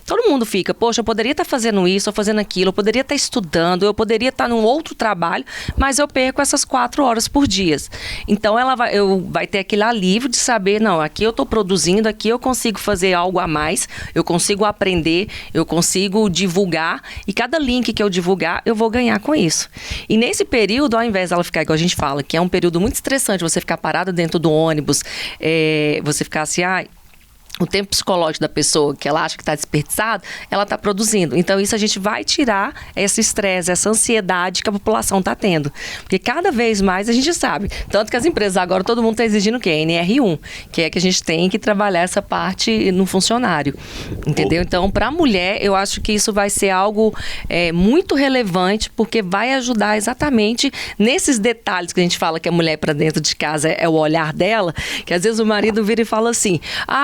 Speaker 3: todo mundo fica, poxa, eu poderia estar fazendo isso, ou fazendo aquilo, eu poderia estar estudando, eu poderia estar num outro trabalho, mas eu perco essas 4 horas por dia. Então, vai ter aquele alívio de saber, não, aqui eu estou produzindo, aqui eu consigo fazer algo a mais, eu consigo aprender, eu consigo divulgar e cada link que eu divulgar, eu vou ganhar com isso. E nesse período, ao invés dela ficar, igual a gente fala, que é um período muito estressante, você ficar parada dentro do ônibus, você ficar assim, o tempo psicológico da pessoa, que ela acha que está desperdiçado, ela está produzindo. Então, isso a gente vai tirar esse estresse, essa ansiedade que a população está tendo. Porque cada vez mais a gente sabe. Tanto que as empresas agora, todo mundo está exigindo o quê? NR1, que é que a gente tem que trabalhar essa parte no funcionário. Entendeu? Então, para a mulher, eu acho que isso vai ser algo muito relevante, porque vai ajudar exatamente nesses detalhes que a gente fala que a mulher para dentro de casa é o olhar dela, que às vezes o marido vira e fala assim,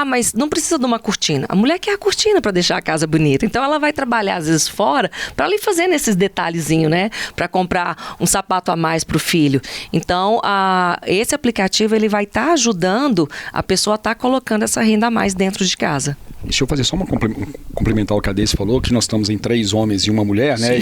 Speaker 3: mas não precisa de uma cortina. A mulher quer a cortina para deixar a casa bonita. Então, ela vai trabalhar, às vezes, fora para ali fazer esses detalhezinhos, né? Para comprar um sapato a mais para o filho. Então, esse aplicativo, ele vai estar ajudando a pessoa a estar colocando essa renda a mais dentro de casa.
Speaker 4: Deixa eu fazer só complementar o que a Deise falou, que nós estamos em 3 homens e uma mulher, né?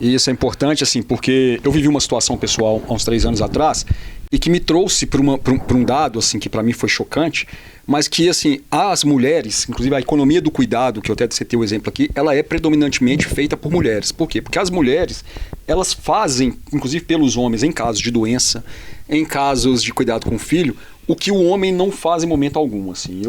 Speaker 4: E isso é importante, assim, porque eu vivi uma situação pessoal há uns 3 anos atrás e que me trouxe para um dado, assim, que para mim foi chocante, mas que, assim, as mulheres, inclusive a economia do cuidado, que eu até citei o exemplo aqui, ela é predominantemente feita por mulheres. Por quê? Porque as mulheres, elas fazem, inclusive pelos homens, em casos de doença, em casos de cuidado com o filho, o que o homem não faz em momento algum, assim.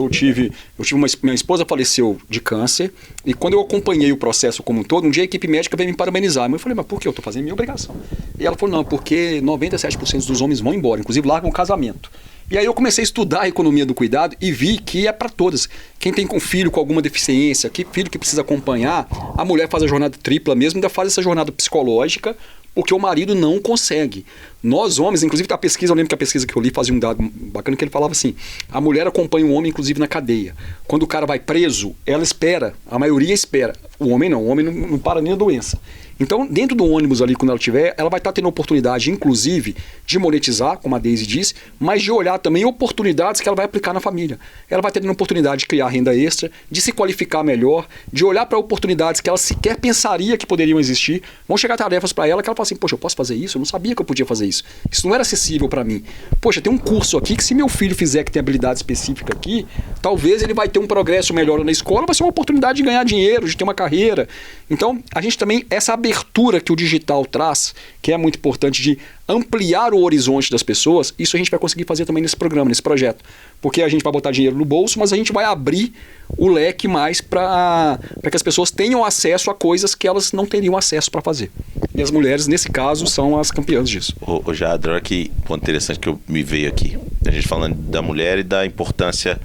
Speaker 4: Minha esposa faleceu de câncer e quando eu acompanhei o processo como um todo, um dia a equipe médica veio me parabenizar. Eu falei, mas por que? Eu estou fazendo minha obrigação. E ela falou, não, porque 97% dos homens vão embora, inclusive largam o casamento. E aí eu comecei a estudar a economia do cuidado e vi que é para todas. Quem tem com filho com alguma deficiência, filho que precisa acompanhar, a mulher faz a jornada tripla mesmo, ainda faz essa jornada psicológica, porque o marido não consegue. Nós homens, inclusive a pesquisa, eu lembro que a pesquisa que eu li fazia um dado bacana que ele falava assim, a mulher acompanha o homem inclusive na cadeia. Quando o cara vai preso, ela espera, a maioria espera. O homem não para nem a doença. Então, dentro do ônibus ali, quando ela tiver, ela vai estar tendo oportunidade, inclusive, de monetizar, como a Daisy disse, mas de olhar também oportunidades que ela vai aplicar na família. Ela vai ter a oportunidade de criar renda extra, de se qualificar melhor, de olhar para oportunidades que ela sequer pensaria que poderiam existir. Vão chegar tarefas para ela que ela fala assim, poxa, eu posso fazer isso? Eu não sabia que eu podia fazer isso. Isso não era acessível para mim. Poxa, tem um curso aqui que se meu filho fizer que tem habilidade específica aqui, talvez ele vai ter um progresso melhor na escola, vai ser uma oportunidade de ganhar dinheiro, de ter uma carreira. Então, a gente também, essa abertura que o digital traz, que é muito importante de ampliar o horizonte das pessoas, isso a gente vai conseguir fazer também nesse programa, nesse projeto. Porque a gente vai botar dinheiro no bolso, mas a gente vai abrir o leque mais para que as pessoas tenham acesso a coisas que elas não teriam acesso para fazer. E as mulheres, nesse caso, são as campeãs disso.
Speaker 1: Ô Jadra, olha que ponto interessante que me veio aqui. A gente falando da mulher e da importância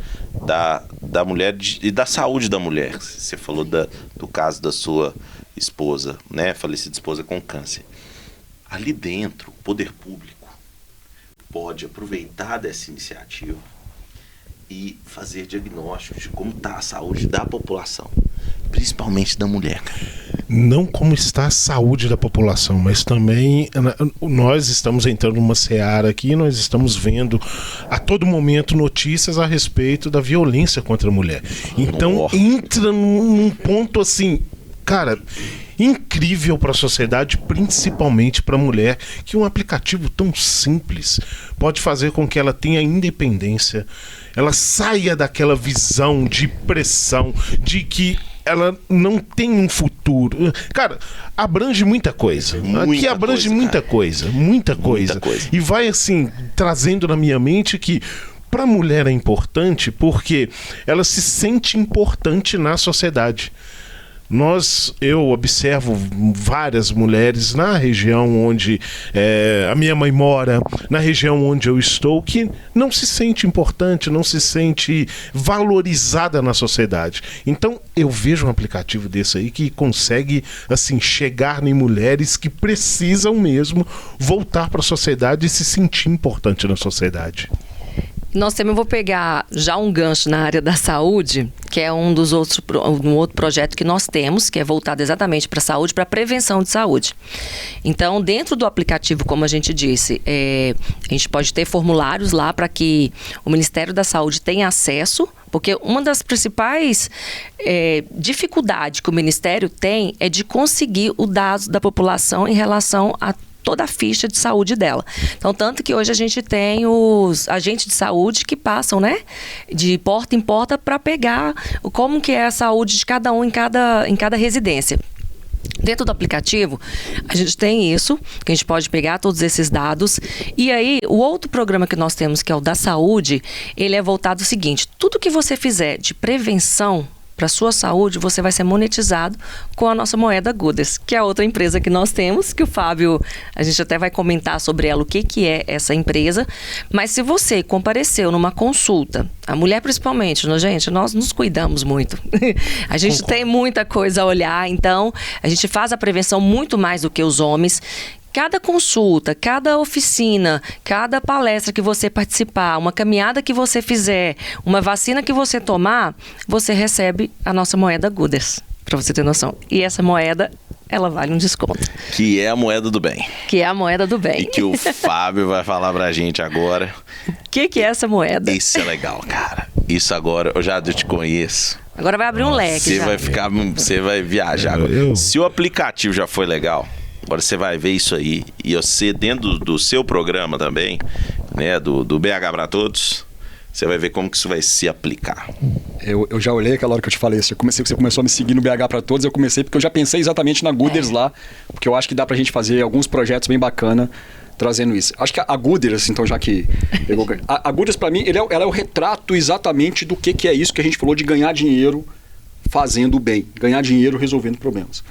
Speaker 1: da mulher e da saúde da mulher. Você falou do caso da sua esposa, né? Falecida esposa com câncer. Ali dentro, o poder público pode aproveitar dessa iniciativa e fazer diagnósticos de como está a saúde da população, principalmente da mulher.
Speaker 2: Não como está a saúde da população, mas também nós estamos entrando numa seara aqui, nós estamos vendo a todo momento notícias a respeito da violência contra a mulher. Então entra num ponto assim, cara, incrível para a sociedade, principalmente para a mulher, que um aplicativo tão simples pode fazer com que ela tenha independência, ela saia daquela visão de pressão, de que ela não tem um futuro. Cara, abrange muita coisa. Aqui abrange muita coisa. E vai assim, trazendo na minha mente que para a mulher é importante porque ela se sente importante na sociedade. Eu observo várias mulheres na região onde a minha mãe mora, na região onde eu estou, que não se sente importante, não se sente valorizada na sociedade. Então, eu vejo um aplicativo desse aí que consegue, assim, chegar em mulheres que precisam mesmo voltar para a sociedade e se sentir importante na sociedade.
Speaker 3: Nós também vou pegar já um gancho na área da saúde, que é um outro projeto que nós temos, que é voltado exatamente para a saúde, para prevenção de saúde. Então, dentro do aplicativo, como a gente disse, a gente pode ter formulários lá para que o Ministério da Saúde tenha acesso, porque uma das principais dificuldades que o Ministério tem é de conseguir o dado da população em relação a toda a ficha de saúde dela. Então, tanto que hoje a gente tem os agentes de saúde que passam, né, de porta em porta para pegar como que é a saúde de cada um em cada residência. Dentro do aplicativo, a gente tem isso, que a gente pode pegar todos esses dados. E aí, o outro programa que nós temos, que é o da saúde, ele é voltado ao seguinte: tudo que você fizer de prevenção para a sua saúde, você vai ser monetizado com a nossa moeda Gooders, que é a outra empresa que nós temos, que o Fábio, a gente até vai comentar sobre ela, o que é essa empresa. Mas se você compareceu numa consulta, a mulher principalmente, gente, nós nos cuidamos muito. A gente tem muita coisa a olhar, então a gente faz a prevenção muito mais do que os homens. Cada consulta, cada oficina, cada palestra que você participar, uma caminhada que você fizer, uma vacina que você tomar, você recebe a nossa moeda Gooders, para você ter noção. E essa moeda, ela vale um desconto.
Speaker 1: Que é a moeda do bem.
Speaker 3: Que é a moeda do bem.
Speaker 1: E que o Fábio vai falar pra gente agora.
Speaker 3: O que é essa moeda?
Speaker 1: Isso é legal, cara. Isso agora, eu te conheço.
Speaker 3: Agora vai abrir um leque.
Speaker 1: Você vai viajar agora. Se o aplicativo já foi legal, agora você vai ver isso aí. E você, dentro do seu programa também, né, do BH para Todos, você vai ver como que isso vai se aplicar.
Speaker 4: Eu já olhei aquela hora que eu te falei isso. Você começou a me seguir no BH para Todos. Eu comecei porque eu já pensei exatamente na Gooders lá. Porque eu acho que dá pra gente fazer alguns projetos bem bacana trazendo isso. Acho que a Gooders, então, já que... a Gooders, pra mim, ela é o retrato exatamente do que é isso que a gente falou de ganhar dinheiro fazendo bem. Ganhar dinheiro resolvendo problemas.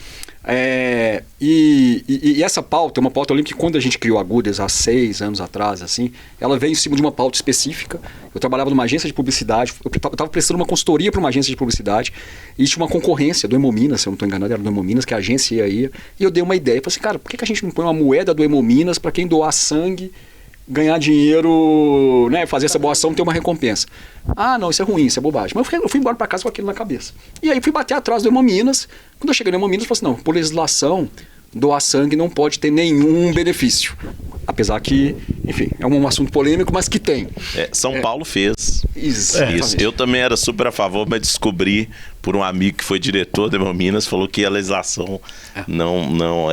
Speaker 4: E essa pauta é uma pauta, eu lembro que quando a gente criou a Gooders há 6 anos atrás, assim, ela veio em cima de uma pauta específica. Eu trabalhava numa agência de publicidade, eu estava prestando uma consultoria para uma agência de publicidade e tinha uma concorrência do Hemominas, se eu não estou enganado, era do Hemominas, que a agência ia, e eu dei uma ideia, eu falei assim, cara, por que a gente não põe uma moeda do Hemominas para quem doar sangue ganhar dinheiro, né, fazer essa boa ação, ter uma recompensa? Ah, não, isso é ruim, isso é bobagem. Mas eu fui embora para casa com aquilo na cabeça. E aí fui bater atrás do Hemominas. Quando eu cheguei no Hemominas, eu falei assim, não, por legislação, doar sangue não pode ter nenhum benefício. Apesar que, enfim, é um assunto polêmico, mas que tem.
Speaker 1: São Paulo fez.
Speaker 4: Isso.
Speaker 1: Eu também era super a favor, mas descobri por um amigo que foi diretor da Hemominas, falou que a legislação não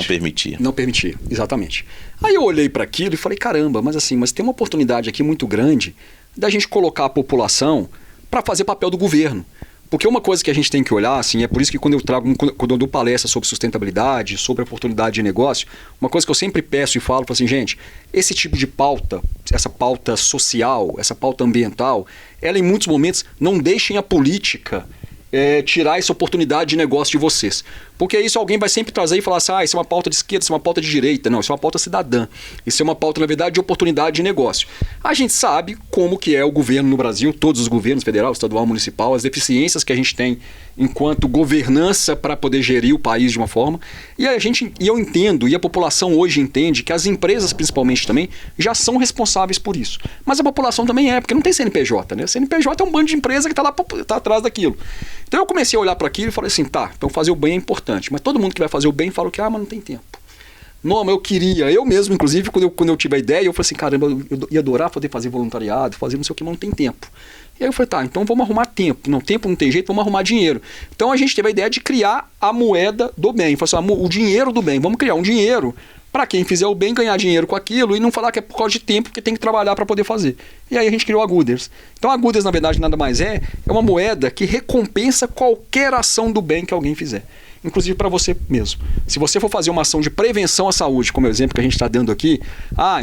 Speaker 1: permitia.
Speaker 4: Não permitia, exatamente. Aí eu olhei para aquilo e falei, caramba, mas tem uma oportunidade aqui muito grande da gente colocar a população para fazer papel do governo. Porque uma coisa que a gente tem que olhar, assim, é por isso que quando eu dou palestra sobre sustentabilidade, sobre oportunidade de negócio, uma coisa que eu sempre peço e falo assim, gente, esse tipo de pauta, essa pauta social, essa pauta ambiental, ela em muitos momentos não deixem a política tirar essa oportunidade de negócio de vocês. Porque isso alguém vai sempre trazer e falar assim, isso é uma pauta de esquerda, isso é uma pauta de direita. Não, isso é uma pauta cidadã. Isso é uma pauta, na verdade, de oportunidade de negócio. A gente sabe como que é o governo no Brasil, todos os governos, federal, estadual, municipal, as deficiências que a gente tem enquanto governança para poder gerir o país de uma forma. E eu entendo, e a população hoje entende, que as empresas, principalmente também, já são responsáveis por isso. Mas a população também porque não tem CNPJ, né? CNPJ é um bando de empresa que tá atrás daquilo. Então eu comecei a olhar para aquilo e falei assim, então fazer o bem é importante. Mas todo mundo que vai fazer o bem fala que, mas não tem tempo. Não, mas eu queria, eu mesmo, inclusive, quando eu tive a ideia, eu falei assim, caramba, eu ia adorar poder fazer voluntariado, fazer não sei o que, mas não tem tempo. E aí eu falei, então vamos arrumar tempo. Não, tempo não tem jeito, vamos arrumar dinheiro. Então a gente teve a ideia de criar a moeda do bem. Eu falei assim, o dinheiro do bem, vamos criar um dinheiro para quem fizer o bem ganhar dinheiro com aquilo e não falar que é por causa de tempo que tem que trabalhar para poder fazer. E aí a gente criou a Gooders. Então a Gooders, na verdade, nada mais é uma moeda que recompensa qualquer ação do bem que alguém fizer. Inclusive para você mesmo. Se você for fazer uma ação de prevenção à saúde, como é o exemplo que a gente está dando aqui,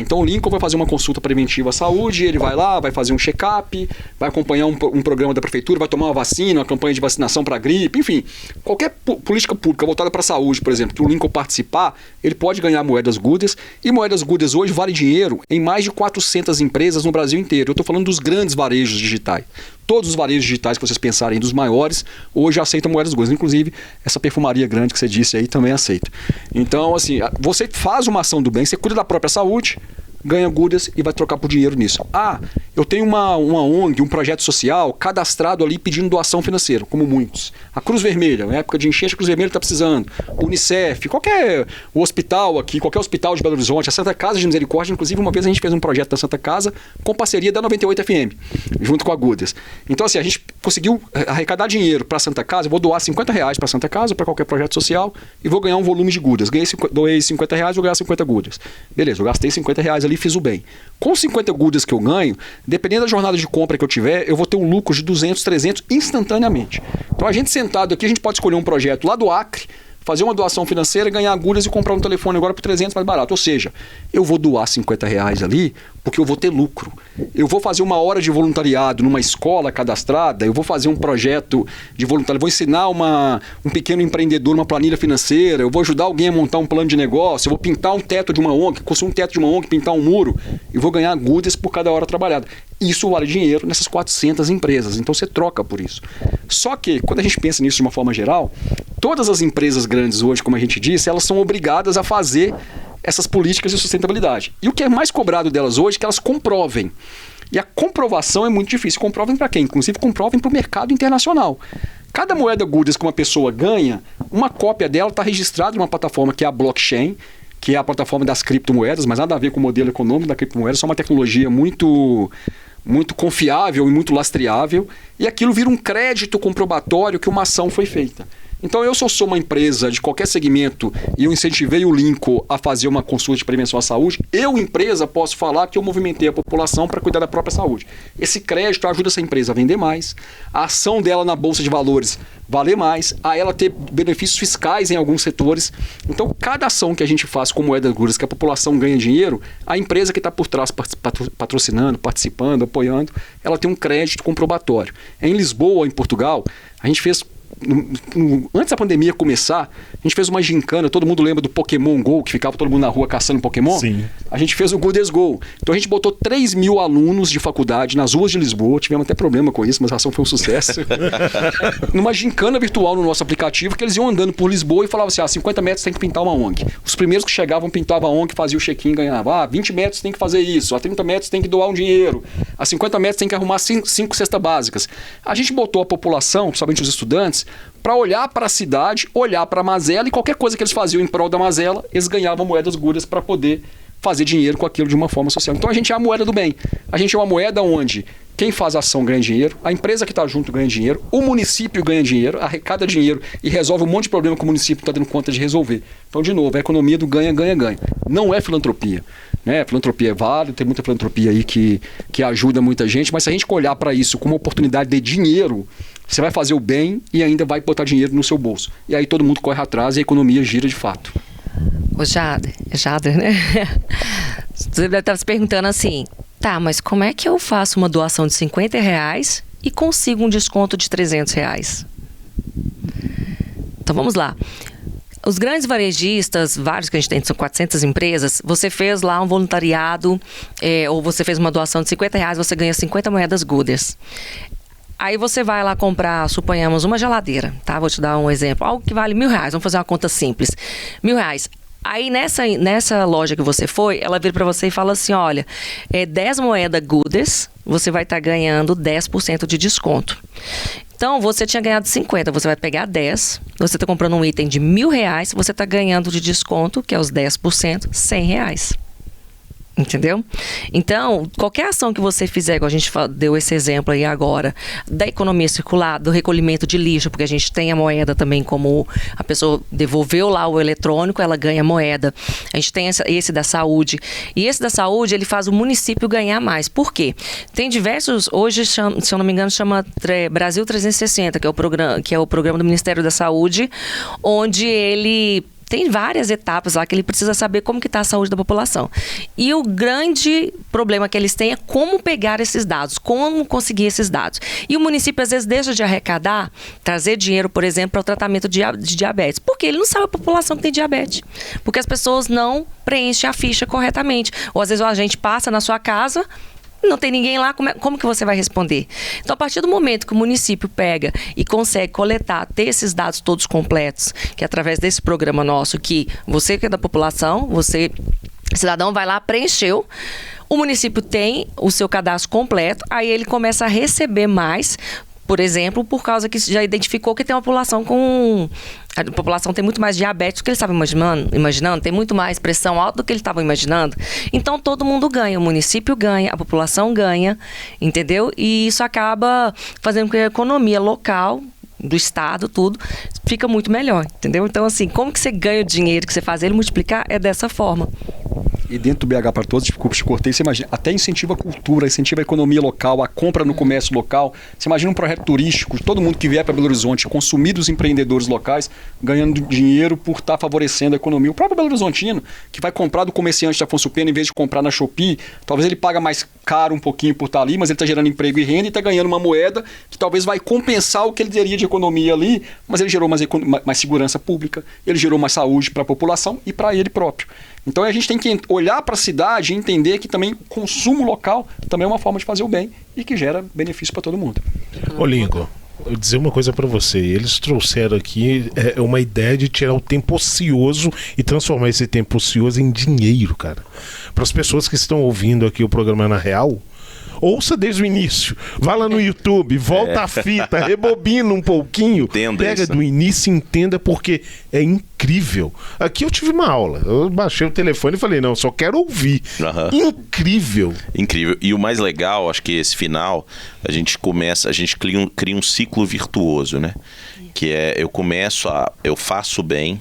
Speaker 4: então o Lincoln vai fazer uma consulta preventiva à saúde, ele vai lá, vai fazer um check-up, vai acompanhar um programa da prefeitura, vai tomar uma vacina, uma campanha de vacinação para gripe, enfim, qualquer política pública voltada para a saúde, por exemplo, que o Lincoln participar, ele pode ganhar moedas Gooders, e moedas Gooders hoje vale dinheiro em mais de 400 empresas no Brasil inteiro. Eu estou falando dos grandes varejos digitais. Todos os varejos digitais que vocês pensarem, dos maiores, hoje aceitam moedas Gooders. Inclusive, essa perfumaria grande que você disse aí também aceita. Então, assim, você faz uma ação do bem, você cuida da própria saúde, ganha Gooders e vai trocar por dinheiro nisso. Eu tenho uma ONG, um projeto social cadastrado ali pedindo doação financeira, como muitos. A Cruz Vermelha, na época de enchente, a Cruz Vermelha está precisando. O Unicef, o hospital aqui, qualquer hospital de Belo Horizonte, a Santa Casa de Misericórdia, inclusive uma vez a gente fez um projeto da Santa Casa com parceria da 98 FM, junto com a Gooders. Então assim, a gente conseguiu arrecadar dinheiro para a Santa Casa, eu vou doar R$50 para a Santa Casa, para qualquer projeto social, e vou ganhar um volume de Gooders. Doei R$50, vou ganhar 50 Gooders. Beleza, eu gastei R$50 ali e fiz o bem. Com 50 Gooders que eu ganho, dependendo da jornada de compra que eu tiver, eu vou ter um lucro de 200, 300 instantaneamente. Então a gente sentado aqui, a gente pode escolher um projeto lá do Acre, fazer uma doação financeira, ganhar Gooders e comprar um telefone agora por 300 mais barato. Ou seja, eu vou doar R$50 ali porque eu vou ter lucro. Eu vou fazer uma hora de voluntariado numa escola cadastrada, eu vou fazer um projeto de voluntariado, vou ensinar um pequeno empreendedor uma planilha financeira, eu vou ajudar alguém a montar um plano de negócio, eu vou pintar um teto de uma ONG, construir um teto de uma ONG, pintar um muro, e vou ganhar Gooders por cada hora trabalhada. Isso vale dinheiro nessas 400 empresas, então você troca por isso. Só que, quando a gente pensa nisso de uma forma geral, todas as empresas grandes hoje, como a gente disse, elas são obrigadas a fazer essas políticas de sustentabilidade. E o que é mais cobrado delas hoje é que elas comprovem. E a comprovação é muito difícil. Comprovem para quem? Inclusive comprovem para o mercado internacional. Cada moeda Gooders que uma pessoa ganha, uma cópia dela está registrada numa plataforma que é a blockchain, que é a plataforma das criptomoedas, mas nada a ver com o modelo econômico da criptomoeda, só uma tecnologia muito confiável e muito lastreável, e aquilo vira um crédito comprobatório que uma ação foi feita. Então, se eu sou uma empresa de qualquer segmento e eu incentivei o Lincoln a fazer uma consulta de prevenção à saúde, empresa, posso falar que eu movimentei a população para cuidar da própria saúde. Esse crédito ajuda essa empresa a vender mais, a ação dela na Bolsa de Valores valer mais, a ela ter benefícios fiscais em alguns setores. Então, cada ação que a gente faz com moedas Gooders, que a população ganha dinheiro, a empresa que está por trás patrocinando, participando, apoiando, ela tem um crédito comprobatório. Em Lisboa, em Portugal, a gente fez antes da pandemia começar, a gente fez uma gincana, todo mundo lembra do Pokémon GO, que ficava todo mundo na rua caçando Pokémon?
Speaker 2: Sim.
Speaker 4: A gente fez o Gooders Go. Então a gente botou 3 mil alunos de faculdade nas ruas de Lisboa, tivemos até problema com isso, mas a ação foi um sucesso. Numa gincana virtual no nosso aplicativo, que eles iam andando por Lisboa e falavam assim, 50 metros tem que pintar uma ONG. Os primeiros que chegavam pintavam a ONG, faziam o check-in, ganhavam. 20 metros tem que fazer isso, a 30 metros tem que doar um dinheiro, a 50 metros tem que arrumar 5 cestas básicas. A gente botou a população, principalmente os estudantes, para olhar para a cidade, olhar para a mazela, e qualquer coisa que eles faziam em prol da mazela, eles ganhavam moedas guras para poder fazer dinheiro com aquilo de uma forma social. Então a gente é a moeda do bem. A gente é uma moeda onde quem faz a ação ganha dinheiro, a empresa que está junto ganha dinheiro, o município ganha dinheiro, arrecada dinheiro e resolve um monte de problema que o município está dando conta de resolver. Então, de novo, a economia do ganha, ganha, ganha. Não é filantropia. Né? Filantropia é válida, tem muita filantropia aí que ajuda muita gente, mas se a gente olhar para isso como uma oportunidade de dinheiro, você vai fazer o bem e ainda vai botar dinheiro no seu bolso. E aí todo mundo corre atrás e a economia gira de fato.
Speaker 3: Ô Jader, né? Você deve estar se perguntando assim, tá, mas como é que eu faço uma doação de R$50 e consigo um desconto de R$300? Então vamos lá. Os grandes varejistas, vários que a gente tem, são 400 empresas, você fez lá um voluntariado, ou você fez uma doação de R$50, você ganha 50 moedas Gooders. Aí você vai lá comprar, suponhamos, uma geladeira, tá? Vou te dar um exemplo. Algo que vale R$1.000. Vamos fazer uma conta simples. R$1.000. Aí nessa loja que você foi, ela vira para você e fala assim, olha, 10 moedas Gooders, você vai estar ganhando 10% de desconto. Então, você tinha ganhado 50, você vai pegar 10, você está comprando um item de R$1.000, você está ganhando de desconto, que é os 10%, R$100. Entendeu? Então, qualquer ação que você fizer, igual a gente deu esse exemplo aí agora, da economia circular, do recolhimento de lixo, porque a gente tem a moeda também, como a pessoa devolveu lá o eletrônico, ela ganha moeda. A gente tem esse da saúde. E esse da saúde, ele faz o município ganhar mais. Por quê? Tem diversos, hoje, se eu não me engano, chama Brasil 360, que é o programa do Ministério da Saúde, onde ele tem várias etapas lá que ele precisa saber como que está a saúde da população. E o grande problema que eles têm é como pegar esses dados, como conseguir esses dados. E o município, às vezes, deixa de arrecadar, trazer dinheiro, por exemplo, para o tratamento de diabetes. Porque ele não sabe a população que tem diabetes. Porque as pessoas não preenchem a ficha corretamente. Ou, às vezes, o agente passa na sua casa, não tem ninguém lá, como que você vai responder? Então, a partir do momento que o município pega e consegue coletar, ter esses dados todos completos, que é através desse programa nosso, que você que é da população, você, cidadão, vai lá, preencheu, o município tem o seu cadastro completo, aí ele começa a receber mais, por exemplo, por causa que já identificou que tem uma população com... A população tem muito mais diabetes do que eles estavam imaginando, tem muito mais pressão alta do que eles estavam imaginando. Então, todo mundo ganha, o município ganha, a população ganha, entendeu? E isso acaba fazendo com que a economia local, do estado, tudo, fica muito melhor, entendeu? Então, assim, como que você ganha o dinheiro que você faz ele multiplicar? É dessa forma.
Speaker 4: E dentro do BH para Todos, desculpa, te cortei, você imagina, até incentiva a cultura, incentiva a economia local, a compra no comércio local. Você imagina um projeto turístico, todo mundo que vier para Belo Horizonte, consumir dos empreendedores locais, ganhando dinheiro por estar favorecendo a economia. O próprio Belo Horizontino, que vai comprar do comerciante da Afonso Pena, em vez de comprar na Shopee, talvez ele paga mais caro um pouquinho por estar ali, mas ele está gerando emprego e renda e está ganhando uma moeda que talvez vai compensar o que ele teria de economia ali, mas ele gerou mais segurança pública, ele gerou mais saúde para a população e para ele próprio. Então a gente tem que olhar para a cidade e entender que também o consumo local também é uma forma de fazer o bem e que gera benefício para todo mundo.
Speaker 2: Ô Lincoln, eu vou dizer uma coisa para você. Eles trouxeram aqui uma ideia de tirar o tempo ocioso e transformar esse tempo ocioso em dinheiro, cara. Para as pessoas que estão ouvindo aqui o programa Na Real, ouça desde o início. Vá lá no YouTube, volta a fita, rebobina um pouquinho,
Speaker 1: Entenda
Speaker 2: pega
Speaker 1: isso.
Speaker 2: do início e entenda, porque é incrível. Aqui eu tive uma aula, eu baixei o telefone e falei, não, só quero ouvir. Incrível.
Speaker 1: Incrível. E o mais legal, acho que esse final, a gente cria um ciclo virtuoso, né? Que é, eu faço bem,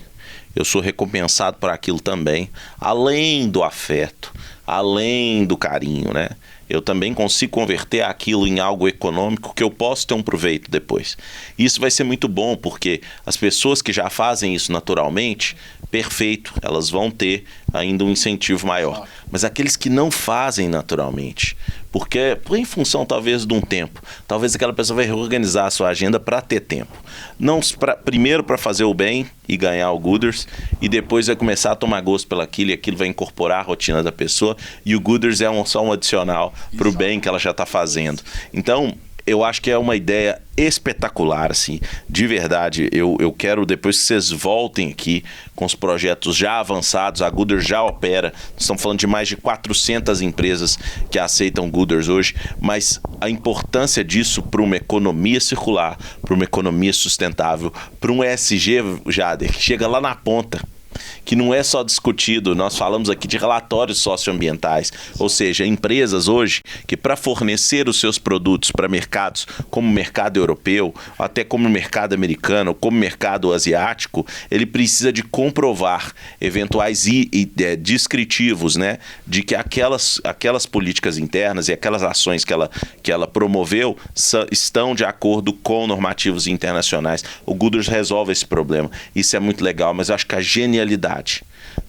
Speaker 1: eu sou recompensado por aquilo também, além do afeto, além do carinho, né? Eu também consigo converter aquilo em algo econômico que eu posso ter um proveito depois. Isso vai ser muito bom, porque as pessoas que já fazem isso naturalmente, perfeito, elas vão ter ainda um incentivo maior. Mas aqueles que não fazem naturalmente, Porque em função talvez de um tempo, talvez aquela pessoa vai reorganizar a sua agenda para ter tempo. Não primeiro para fazer o bem e ganhar o Gooders, e depois vai começar a tomar gosto pelo aquilo, e aquilo vai incorporar a rotina da pessoa, e o Gooders é só um adicional para o bem que ela já está fazendo. Então, eu acho que é uma ideia espetacular, assim, de verdade. Eu quero depois que vocês voltem aqui com os projetos já avançados. A Gooders já opera, estamos falando de mais de 400 empresas que aceitam Gooders hoje, mas a importância disso para uma economia circular, para uma economia sustentável, para um ESG, Jader, que chega lá na ponta, que não é só discutido, nós falamos aqui de relatórios socioambientais, ou seja, empresas hoje que para fornecer os seus produtos para mercados como o mercado europeu, até como o mercado americano, como o mercado asiático, ele precisa de comprovar eventuais descritivos, né, de que aquelas políticas internas e aquelas ações que ela promoveu estão de acordo com normativos internacionais. O Gooders resolve esse problema. Isso é muito legal, mas eu acho que a genialidade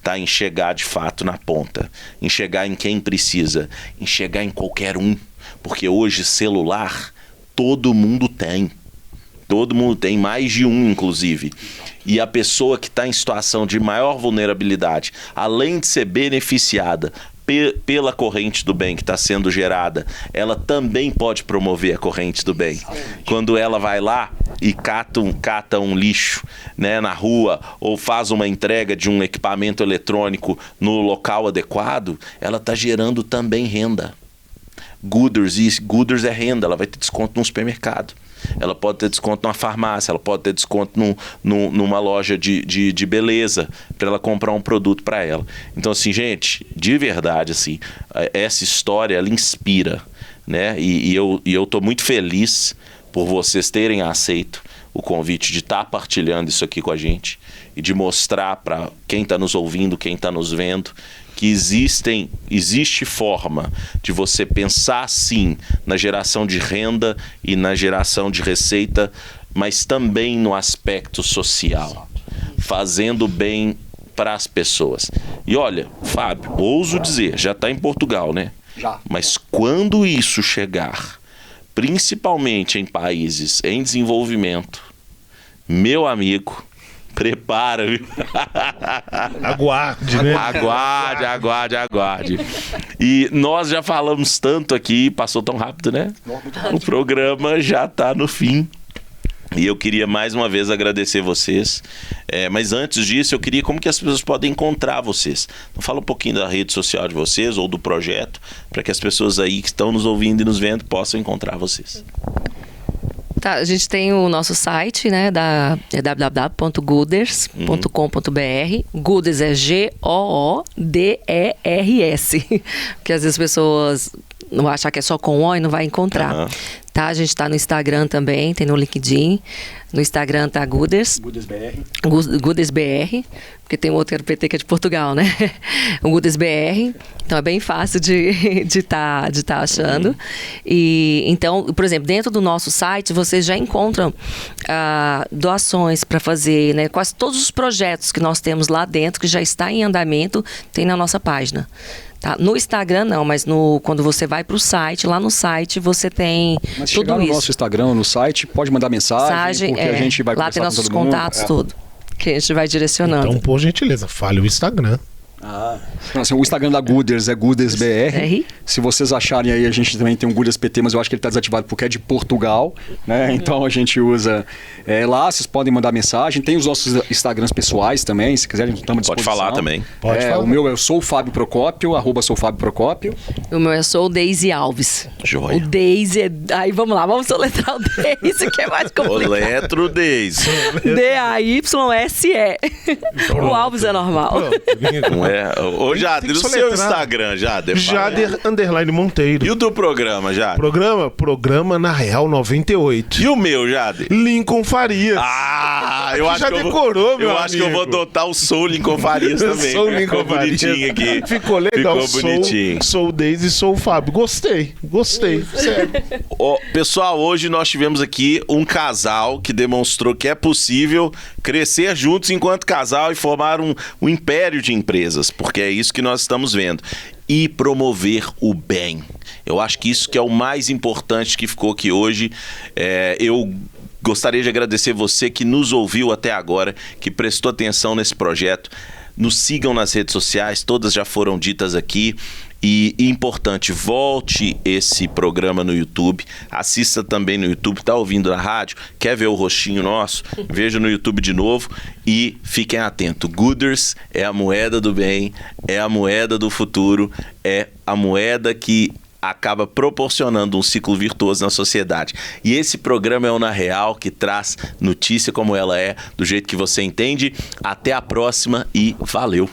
Speaker 1: tá em chegar de fato na ponta, em chegar em quem precisa, em chegar em qualquer um, porque hoje celular todo mundo tem, mais de um inclusive, e a pessoa que está em situação de maior vulnerabilidade, além de ser beneficiada pela corrente do bem que está sendo gerada, ela também pode promover a corrente do bem. Quando ela vai lá e cata um lixo, né, na rua, ou faz uma entrega de um equipamento eletrônico no local adequado, ela está gerando também renda. Gooders é renda, ela vai ter desconto num supermercado. Ela pode ter desconto numa farmácia, ela pode ter desconto numa loja de beleza, para ela comprar um produto para ela. Então, assim, gente, de verdade, assim, essa história, ela inspira, né? E eu tô muito feliz por vocês terem aceito o convite de estar partilhando isso aqui com a gente e de mostrar para quem está nos ouvindo, quem está nos vendo, que existe forma de você pensar sim na geração de renda e na geração de receita, mas também no aspecto social, fazendo bem para as pessoas. E olha, Fábio, ouso dizer, já está em Portugal, né?
Speaker 4: Já.
Speaker 1: Mas quando isso chegar, principalmente em países em desenvolvimento, meu amigo, prepara, viu?
Speaker 2: Aguarde, né?
Speaker 1: Aguarde. E nós já falamos tanto aqui, passou tão rápido, né? O programa já está no fim. E eu queria mais uma vez agradecer vocês. Mas antes disso, eu queria como que as pessoas podem encontrar vocês. Fala um pouquinho da rede social de vocês ou do projeto, para que as pessoas aí que estão nos ouvindo e nos vendo possam encontrar vocês.
Speaker 3: Tá, a gente tem o nosso site, né, www.gooders.com.br. Gooders é Gooders, porque às vezes as pessoas não vão achar que é só com O e não vai encontrar. Tá, a gente está no Instagram também, tem no LinkedIn. No Instagram tá Gooders. Gooders BR, porque tem um outro PT que é de Portugal, né? O Gooders BR. Então é bem fácil de tá achando. E então, por exemplo, dentro do nosso site vocês já encontram doações para fazer, né? Quase todos os projetos que nós temos lá dentro, que já está em andamento, tem na nossa página. Tá? No Instagram não, mas quando você vai para o site, lá no site você tem
Speaker 4: mas
Speaker 3: tudo
Speaker 4: chegar no
Speaker 3: isso.
Speaker 4: nosso Instagram, no site, pode mandar mensagem porque a gente vai
Speaker 3: lá
Speaker 4: conversar
Speaker 3: tem
Speaker 4: com
Speaker 3: nossos
Speaker 4: todo mundo.
Speaker 3: contatos, tudo. Que a gente vai direcionando.
Speaker 2: Então, por gentileza, fale o Instagram.
Speaker 4: Então, assim, o Instagram da Gooders é GoodersBR. Se vocês acharem aí, a gente também tem um Gooders PT, mas eu acho que ele está desativado porque é de Portugal, né? Então a gente usa lá, vocês podem mandar mensagem. Tem os nossos Instagrams pessoais também, se quiserem, estamos à disposição.
Speaker 1: Pode falar também.
Speaker 2: Pode falar.
Speaker 4: O meu é sou o Fábio Procópio, @sou Fábio Procópio.
Speaker 3: O meu é Sou Daisy Alves.
Speaker 1: Joia.
Speaker 3: O Daisy é... Aí vamos lá, vamos soletrar o Daisy, que é mais complicado.
Speaker 1: Soletro Daisy.
Speaker 3: D-A-Y-S-E. O Alves é normal.
Speaker 1: Não é? Ô, Jader, o seu Instagram, Jader.
Speaker 2: Jader _ Monteiro.
Speaker 1: E o do programa, Jader?
Speaker 2: Programa na Real 98.
Speaker 1: E o meu, Jader?
Speaker 2: Lincoln Farias.
Speaker 1: Eu acho
Speaker 2: já
Speaker 1: que
Speaker 2: decorou, meu
Speaker 1: Eu acho que eu vou
Speaker 2: amigo.
Speaker 1: adotar o Sou Lincoln Farias também.
Speaker 2: Sou Lincoln
Speaker 1: Ficou bonitinho aqui.
Speaker 2: Ficou legal.
Speaker 1: Ficou bonitinho.
Speaker 2: Sou o Daisy, sou o Fábio. Gostei. Sério.
Speaker 1: Pessoal, hoje nós tivemos aqui um casal que demonstrou que é possível crescer juntos enquanto casal e formar um império de empresas, porque é isso que nós estamos vendo. e promover o bem. Eu acho que isso que é o mais importante que ficou aqui hoje. Eu gostaria de agradecer você que nos ouviu até agora, que prestou atenção nesse projeto. Nos sigam nas redes sociais, todas já foram ditas aqui. E importante, volte esse programa no YouTube, assista também no YouTube, tá ouvindo na rádio, quer ver o rostinho nosso? Veja no YouTube de novo e fiquem atentos. Gooders é a moeda do bem, é a moeda do futuro, é a moeda que acaba proporcionando um ciclo virtuoso na sociedade. E esse programa é o Na Real, que traz notícia como ela é, do jeito que você entende. Até a próxima e valeu!